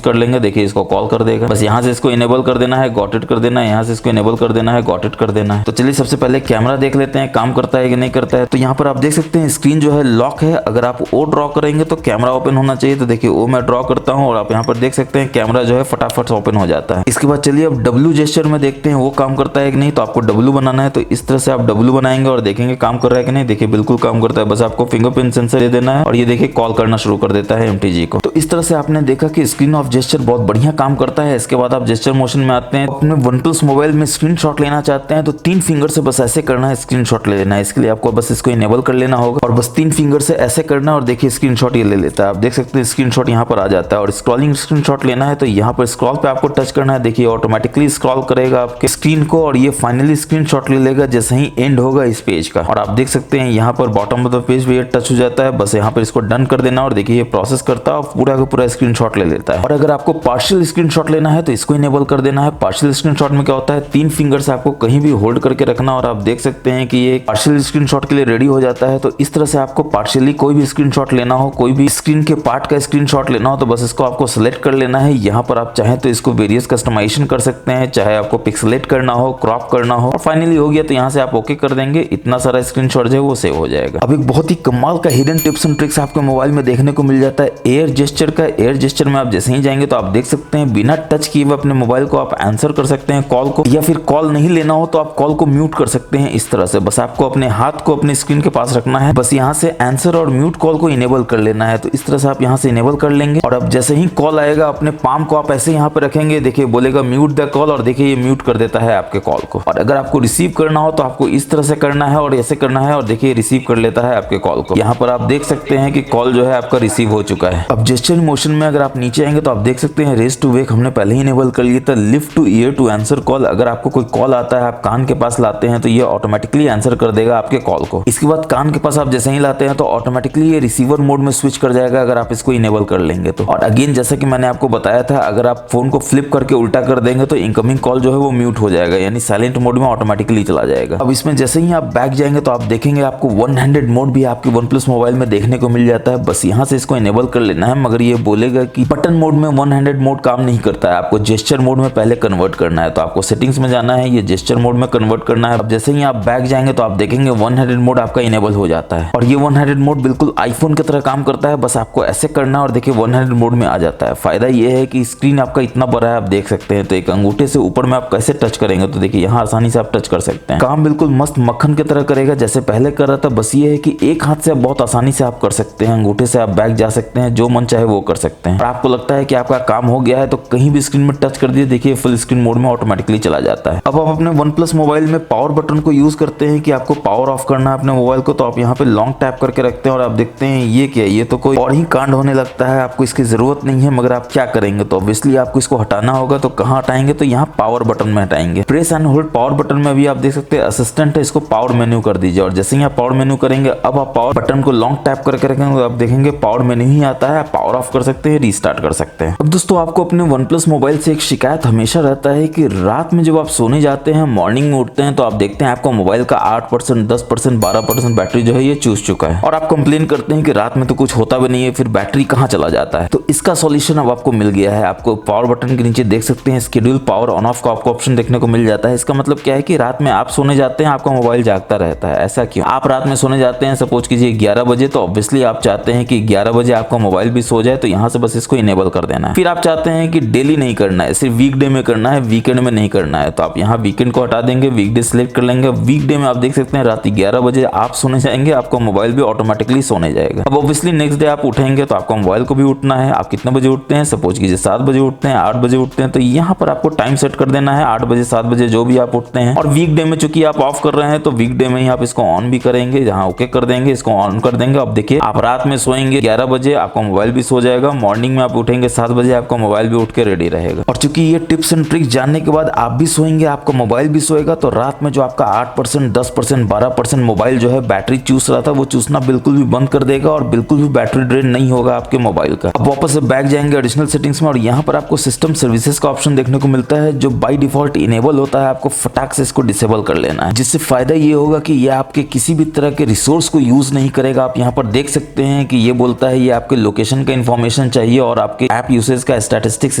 कर लेंगे, देखिए इसको कॉल कर देगा, बस यहाँ से इसको इनेबल कर देना है, गॉट इट कर देना है, यहाँ से इसको इनेबल कर देना है, गॉट इट कर देना है। तो चलिए सबसे पहले कैमरा देख लेते हैं काम करता है कि नहीं करता है। तो यहाँ पर आप देख सकते हैं स्क्रीन जो है लॉक है, अगर आप ओ ड्रॉ करेंगे तो कैमरा ओपन होना चाहिए, तो देखिए ओ मैं ड्रॉ करता हूँ और आप यहाँ पर देख सकते हैं कैमरा जो है फटाफट ओपन हो जाता है। इसके बाद चलिए अब डब्ल्यू जेस्चर में देखते हैं वो काम करता है कि नहीं। तो आपको डब्ल्यू बनाना है तो इस तरह से आप डब्ल्यू बनाएंगे और देखेंगे काम कर रहा है कि नहीं, देखिए बिल्कुल काम करता है, बस आपको फिंगरप्रिंट सेंसर दे देना है और ये देखिए कॉल करना शुरू कर देता है एमटीजी को। तो इस तरह से आपने देखा कि स्क्रीन ऑफ जेस्चर बहुत बढ़िया काम करता है। इसके बाद आप जेस्चर मोशन में आते हैं, अपने OnePlus मोबाइल में स्क्रीनशॉट लेना चाहते हैं तो 3 फिंगर से बस ऐसे करना है, स्क्रीनशॉट ले लेना है। इसके लिए आपको बस इसको इनेबल कर लेना होगा और बस 3 फिंगर से ऐसे करना है और देखिए स्क्रीनशॉट ये ले लेता है। आप देख सकते हैं स्क्रीनशॉट यहाँ पर आ जाता है। और स्क्रॉलिंग स्क्रीनशॉट लेना है तो यहाँ पर स्क्रॉल पे आपको टच करना है, देखिए ऑटोमेटिकली स्क्रॉल करेगा आपके स्क्रीन को और ये फाइनली स्क्रीनशॉट ले लेगा जैसे ही एंड होगा इस पेज का। और आप देख सकते हैं यहाँ पर बॉटम ऑफ द पेज पे ये टच हो जाता है, बस यहाँ पर इसको डन कर देना और देखिए ये प्रोसेस करता है और पूरा का पूरा स्क्रीनशॉट ले लेता है। और अगर आपको पार्शियल स्क्रीनशॉट लेना है तो इसको इनेबल कर देना है। पार्शियल स्क्रीनशॉट में क्या होता है, 3 फिंगर से आपको कहीं भी होल्ड करके रखना और आप देख सकते हैं कि ये पार्शियल स्क्रीनशॉट के लिए रेडी हो जाता है। तो इस तरह से आपको पार्शियली कोई भी स्क्रीनशॉट लेना हो, कोई भी स्क्रीन के पार्ट का स्क्रीनशॉट लेना हो तो बस इसको आपको सेलेक्ट कर लेना है। यहाँ पर आप चाहें तो इसको वेरियस कस्टमाइजेशन कर सकते हैं, चाहे आपको पिक्सेलेट करना हो, क्रॉप करना हो, और फाइनली हो गया तो यहाँ से आप ओके कर देंगे, इतना सारा स्क्रीनशॉट जो है वो सेव हो जाएगा। अब एक बहुत ही कमाल का हिडन टिप्स एंड ट्रिक्स आपके मोबाइल में देखने को मिल जाता है एयर जेस्चर का। एयर जेस्चर में आप जैसे ही जाएंगे तो आप देख सकते हैं बिना टच किए हुए अपने मोबाइल को आप आंसर कर सकते हैं कॉल को, या फिर कॉल नहीं लेना हो तो आप कॉल को म्यूट कर सकते हैं। इस तरह से बस आपको अपने हाथ को अपने स्क्रीन के पास रखना है, बस यहाँ से आंसर और म्यूट कॉल को इनेबल कर लेना है। तो इस तरह से आप यहाँ से इनेबल कर लेंगे और अब जैसे ही कॉल आएगा अपने पाम को आप ऐसे यहाँ पे रखेंगे, देखिए बोलेगा म्यूट द कॉल और देखिए ये म्यूट कर देता है आपके कॉल को। और अगर आपको रिसीव करना हो तो आपको इस तरह से करना है और ऐसे करना है और देखिए रिसीव कर लेता है आपके कॉल को। यहाँ पर आप देख सकते हैं कि कॉल जो है आपका रिसीव हो चुका है। अब जेस्चर मोशन में अगर आप नीचे आएंगे तो आप देख सकते हैं रेज टू वेक हमने पहले ही इनेबल कर लिया था। Lift to ear to answer call, अगर आपको कोई कॉल आता है आप कान के पास लाते हैं तो ये ऑटोमेटिकली आंसर कर देगा आपके कॉल को। इसके बाद कान के पास आप जैसे ही लाते हैं तो ऑटोमेटिकली ये रिसीवर मोड में स्विच कर जाएगा अगर आप इसको इनेबल कर लेंगे तो। और अगेन जैसा कि मैंने आपको बताया था, अगर आप फोन को फ्लिप करके उल्टा कर देंगे तो इनकमिंग कॉल जो है वो म्यूट हो जाएगा, यानी साइलेंट मोड में ऑटोमेटिकली चला जाएगा। अब इसमें जैसे ही आप बैक जाएंगे तो आप देखेंगे आपको 1 हैंडेड मोड भी आपके OnePlus मोबाइल में देखने को मिल जाता है। बस यहाँ से इसको इनेबल कर लेना है, मगर ये बोलेगा कि बटन मोड में 1 हैंडेड मोड काम नहीं करता है, आपको जेस्चर मोड में पहले कन्वर्ट करना है। तो आपको सेटिंग्स में जाना है, ये जेस्चर मोड में कन्वर्ट करना है। अब जैसे ही आप बैक जाएंगे तो आप देखेंगे वन हैंडेड मोड आपका इनेबल हो जाता है और ये वन हैंडेड मोड बिल्कुल आईफोन की तरह काम करता है। बस आपको ऐसे करना और देखिए वन हैंडेड मोड में आ जाता है। फायदा ये है कि स्क्रीन आपका इतना बड़ा है, आप देख सकते हैं। तो एक अंगूठे से ऊपर में आप कैसे टच करेंगे तो देखिए यहाँ आसानी से आप टच कर सकते हैं। काम बिल्कुल मस्त मक्खन की तरह करेगा जैसे पहले कर रहा था। बस ये है कि एक हाथ से आप बहुत आसानी से आप कर सकते हैं, अंगूठे से आप बैक जा सकते हैं, जो मन चाहे वो कर सकते हैं। और आपको लगता है कि आपका काम हो गया है तो कहीं भी स्क्रीन में टच कर दिए, देखिए फुल स्क्रीन मोड में ऑटोमेटिकली चला जाता है। अब आप अपने वन प्लस मोबाइल में पावर बटन को यूज करते हैं कि आपको पावर ऑफ करना है अपने मोबाइल को, तो आप यहाँ पे लॉन्ग टैप करके रखते हैं और आप देखते हैं ये क्या है, ये तो कोई और ही कांड होने लगता है। आपको इसकी जरूरत नहीं है, मगर आप क्या करेंगे तो ऑब्वियसली आपको इसको हटाना होगा। तो कहाँ हटाएंगे तो यहाँ पावर बटन में हटाएंगे। Press and hold power button में भी आप देख सकते हैं असिस्टेंट है, इसको पावर मेन्यू कर दीजिए। और जैसे ही आप पावर मेन्यू करेंगे अब आप पावर बटन को लॉन्ग टैप करके रखेंगे तो आप देखेंगे पावर मेन्यू ही आता है। पावर ऑफ कर सकते हैं, रीस्टार्ट कर सकते हैं। अब दोस्तों आपको अपने वन प्लस मोबाइल से एक शिकायत हमेशा रहता है कि रात में जब आप सोने जाते हैं, मॉर्निंग में उठते हैं तो आप देखते हैं आपका मोबाइल का 8%, 10%, 12% बैटरी जो है ये चूस चुका है और आप कंप्लेन करते हैं कि रात में तो कुछ होता भी नहीं है, फिर बैटरी कहाँ चला जाता है। तो इसका सॉल्यूशन अब आपको मिल गया है। आपको पावर बटन के नीचे देख सकते हैं शेड्यूल पावर ऑन ऑफ का आपको ऑप्शन देखने को मिल जाता है। इसका मतलब क्या है कि रात में आप सोने जाते हैं आपका मोबाइल जागता रहता है। ऐसा क्यों? आप रात में सोने जाते हैं सपोज कीजिए 11 बजे, तो ऑब्वियसली आप चाहते हैं कि 11 बजे आपका मोबाइल भी सो जाए, तो यहाँ से बस इसको इनेबल कर देना है। फिर आप चाहते हैं कि डेली नहीं करना है, सिर्फ वीकडे में करना है, वीकेंड में नहीं करना है, तो आप यहाँ वीकेंड को हटा देंगे, वीकडे सिलेक्ट कर लेंगे। वीकडे में आप देख सकते हैं रात 11 बजे आप सोने जाएंगे, आपका मोबाइल भी ऑटोमेटिकली सोने जाएगा। अब ऑब्वियसली नेक्स्ट डे आप उठेंगे तो आपका मोबाइल को भी उठना है। आप कितने बजे उठते हैं, सपोज कीजिए 7 बजे उठते हैं, 8 बजे उठते हैं, तो यहाँ पर आपको टाइम सेट कर देना है 8 बजे 7 बजे जो भी आप उठते हैं। और वीकडे में चूंकि आप ऑफ कर रहे हैं तो वीकडे में ही आप इसको ऑन भी करेंगे, जहाँ ओके कर देंगे, इसको ऑन कर देंगे। अब देखिए आप रात में सोएंगे 11 बजे आपका मोबाइल भी सो जाएगा, मॉर्निंग में आप उठेंगे 7 बजे आपका मोबाइल भी उठ के रेडी रहेगा। और चूंकि ये टिप्स एंड ट्रिक्स जानने के बाद आप भी सोएंगे, आपका मोबाइल भी सोएगा, तो रात में जो आपका 8%, 10%, 12% मोबाइल जो है बैटरी चूस रहा था वो चूसना बिल्कुल भी बंद कर देगा और बिल्कुल भी बैटरी ड्रेन नहीं होगा आपके मोबाइल का। अब वापस से बैक जाएंगे एडिशनल सेटिंग्स में और यहाँ पर आपको सिस्टम सर्विसेज का ऑप्शन देखने को मिलता है जो बाय डिफॉल्ट इनेबल होता है। आपको फटाक से इसको डिसेबल कर लेना है, जिससे फायदा ये होगा कि ये आपके किसी भी तरह के रिसोर्स को यूज नहीं करेगा। आप यहाँ पर देख सकते हैं कि ये बोलता है ये आपके लोकेशन का इन्फॉर्मेशन चाहिए और आपके ऐप यूसेज का स्टैटिस्टिक्स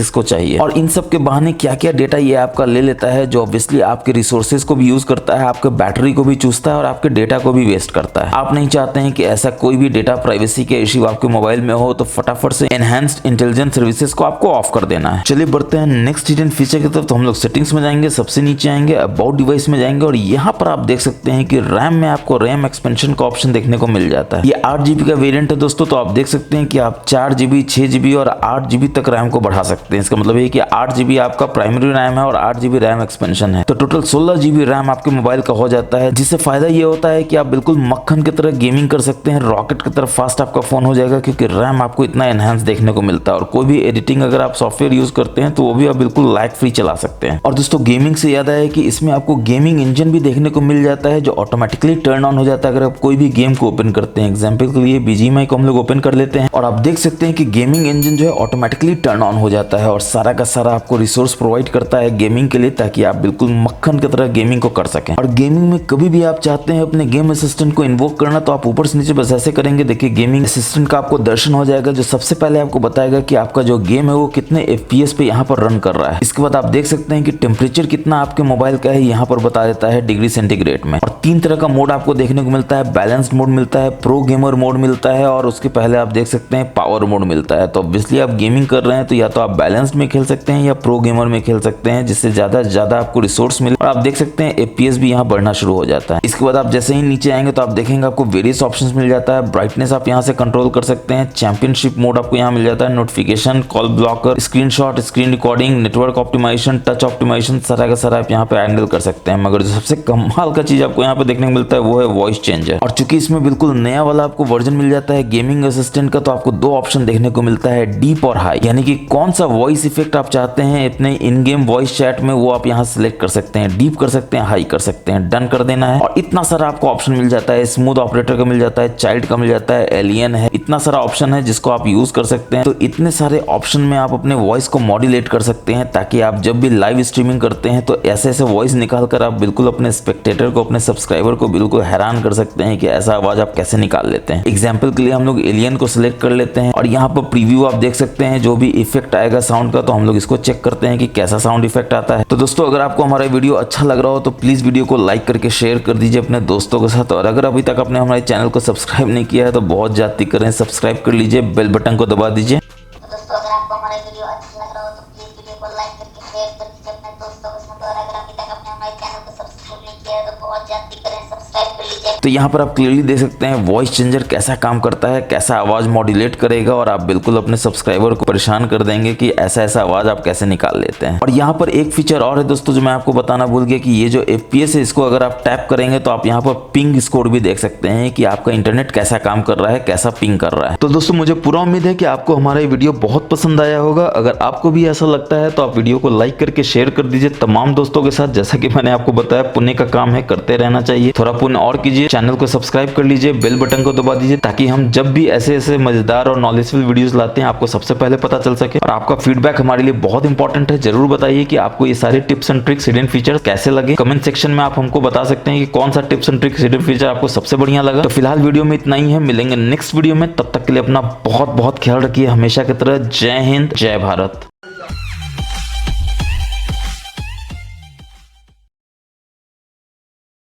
इसको चाहिए, और इन सब के बहाने क्या क्या डेटा ये आपका ले लेता है, जो ऑब्वियसली आपके रिसोर्सेज को भी यूज करता है, आपके बैटरी को भी चूसता है और आपके डेटा को भी वेस्ट करता है। आप नहीं चाहते हैं कि ऐसा कोई भी डेटा प्राइवेसी के इश्यू आपके मोबाइल में हो, तो फटाफट से एनहांस्ड इंटेलिजेंस सर्विसेज को आपको ऑफ कर देना है। चलिए बढ़ते हैं नेक्स्ट हिडन फीचर की तरफ। तो हम लोग सेटिंग्स में जाएंगे, सबसे नीचे आएंगे, अबाउट डिवाइस में जाएंगे और यहाँ पर आप देख सकते हैं कि रैम में आपको रैम एक्सपेंशन का ऑप्शन देखने को मिल जाता है। ये 8 GB का वेरिएंट है दोस्तों, तो आप देख सकते हैं कि आप 4 GB, 6 GB और 8 GB तक रैम को बढ़ा सकते हैं। इसका मतलब है कि 8 GB आपका प्राइमरी रैम है और 8 GB रैम एक्सपेंशन है, तो टोटल 16 GB रैम आपके मोबाइल का हो जाता है। जिससे फायदा ये होता है कि आप बिल्कुल मक्खन की तरह गेमिंग कर सकते हैं, रॉकेट की तरह फास्ट आपका फोन हो जाएगा, क्योंकि रैम आपको इतना एनहांस देखने को मिलता है। और कोई भी एडिटिंग अगर आप सॉफ्टवेयर यूज करते हैं तो वो भी आप बिल्कुल लैग फ्री चला सकते हैं। और दोस्तों गेमिंग से याद आया कि इसमें आपको गेमिंग इंजन भी देखने को मिल जाता है, जो ऑटोमेटिकली टर्न ऑन हो जाता है अगर आप कोई भी गेम को ओपन करते हैं। एग्जाम्पल के लिए BGMI को हम लोग ओपन कर लेते हैं और आप देख सकते हैं कि गेमिंग इंजन जो है ऑटोमेटिकली टर्न ऑन हो जाता है और सारा का सारा आपको रिसोर्स प्रोवाइड करता है गेमिंग के लिए, ताकि आप बिल्कुल मक्खन की तरह गेमिंग को कर सकें। और गेमिंग में कभी भी आप चाहते हैं अपने गेम असिस्टेंट को इन्वोक करना, तो आप ऊपर से नीचे बस ऐसे करेंगे, देखिए गेमिंग असिस्टेंट का आपको दर्शन हो जाएगा, जो सबसे पहले आपको बताएगा कि आपका जो गेम है वो कितने FPS पे यहाँ पर रन कर रहा है। इसके बाद आप देख सकते हैं कि टेम्परेचर कितना आपके मोबाइल का है, यहाँ पर बता देता है डिग्री सेंटीग्रेड में। और 3 तरह का मोड आपको देखने को मिलता है, बैलेंस्ड मोड मिलता है, प्रो गेमर मोड मिलता है और उसके पहले आप देख सकते हैं पावर मोड मिलता है। तो ऑब्वियसली आप गेमिंग कर रहे हैं तो या तो आप बैलेंस्ड में खेल सकते हैं या प्रो गेमर में खेल सकते हैं, जिससे ज्यादा से ज्यादा आपको रिसोर्स मिले। और आप देख सकते हैं FPS भी यहाँ बढ़ना शुरू हो जाता है। इसके बाद आप जैसे ही नीचे आएंगे तो आप देखेंगे आपको वेरियस ऑप्शंस मिल जाता है। ब्राइटनेस आप यहाँ से कंट्रोल कर सकते हैं, चैंपियनशिप मोड आपको यहाँ मिल जाता है, notification, call blocker, screenshot, screen recording, network optimisation, touch optimisation, सारा का सारा आप यहाँ पे हैंडल कर सकते हैं। मगर जो सबसे कमाल का चीज आपको यहाँ पे देखने को मिलता है वो है वॉइस चेंजर। और चूंकि इसमें बिल्कुल नया वाला आपको वर्जन मिल जाता है गेमिंग असिस्टेंट का, तो आपको 2 ऑप्शन देखने को मिलता है, डीप और हाई। यानी कि कौन सा वॉइस इफेक्ट आप चाहते हैं अपने इन गेम वॉइस चैट में, वो आप यहाँ सिलेक्ट कर सकते हैं, डीप कर सकते हैं, हाई कर सकते हैं, डन कर देना है। और इतना सारा आपको ऑप्शन मिल जाता है, स्मूथ ऑपरेटर का मिल जाता है, चाइल्ड का मिल जाता है, एलियन है, इतना सारा ऑप्शन है जिसको आप यूज कर सकते सकते हैं। तो इतने सारे ऑप्शन में आप अपने वॉइस को मॉड्यूलेट कर सकते हैं ताकि आप जब भी लाइव स्ट्रीमिंग करते हैं तो ऐसे ऐसे वॉइस निकाल कर आप बिल्कुल अपने स्पेक्टेटर को, अपने सब्सक्राइबर को बिल्कुल हैरान कर सकते हैं कि ऐसा आवाज आप कैसे निकाल लेते हैं। एग्जाम्पल के लिए हम लोग एलियन को सिलेक्ट कर लेते हैं और यहाँ पर प्रीव्यू आप देख सकते हैं जो भी इफेक्ट आएगा साउंड का, तो हम लोग इसको चेक करते हैं कि कैसा साउंड इफेक्ट आता है। तो दोस्तों अगर आपको हमारा वीडियो अच्छा लग रहा हो तो प्लीज वीडियो को लाइक करके शेयर कर दीजिए अपने दोस्तों के साथ, और अगर अभी तक आपने हमारे चैनल को सब्सक्राइब नहीं किया है तो बहुत जाती करें, सब्सक्राइब कर लीजिए, बेल बटन को दबा दीजिए। दोस्तों अगर आपको हमारा वीडियो अच्छा लग रहा हो तो प्लीज वीडियो को लाइक करके शेयर कर दीजिए अपने दोस्तों के साथ, और अगर अभी तक आपने हमारे चैनल को सब्सक्राइब नहीं किया है तो बहुत जल्दी करें, सब्सक्राइब कर लीजिए। तो यहाँ पर आप क्लियरली देख सकते हैं वॉइस चेंजर कैसा काम करता है, कैसा आवाज मॉड्यूलेट करेगा, और आप बिल्कुल अपने सब्सक्राइबर को परेशान कर देंगे कि ऐसा ऐसा आवाज आप कैसे निकाल लेते हैं। और यहाँ पर एक फीचर और है दोस्तों जो मैं आपको बताना भूल गया कि ये जो FPS है इसको अगर आप टैप करेंगे तो आप यहाँ पर पिंग स्कोर भी देख सकते हैं कि आपका इंटरनेट कैसा काम कर रहा है, कैसा पिंग कर रहा है। तो दोस्तों मुझे पूरा उम्मीद है कि आपको हमारा ये वीडियो बहुत पसंद आया होगा। अगर आपको भी ऐसा लगता है तो आप वीडियो को लाइक करके शेयर कर दीजिए तमाम दोस्तों के साथ। जैसा कि मैंने आपको बताया पुण्य का काम है, करते रहना चाहिए। थोड़ा पुण्य और कीजिए, चैनल को सब्सक्राइब कर लीजिए, बेल बटन को दबा दीजिए ताकि हम जब भी ऐसे ऐसे मजेदार और नॉलेजफुल वीडियोस लाते हैं आपको सबसे पहले पता चल सके। और आपका फीडबैक हमारे लिए बहुत इंपॉर्टेंट है। जरूर बताइए कि आपको ये सारे tips and tricks, hidden features कैसे लगे। कमेंट सेक्शन में आप हमको बता सकते हैं कि कौन सा tips and tricks, hidden feature आपको सबसे बढ़िया लगा। तो फिलहाल वीडियो में इतना ही है, मिलेंगे नेक्स्ट वीडियो में। तब तक के लिए अपना बहुत बहुत ख्याल रखिए हमेशा की तरह। जय हिंद, जय भारत।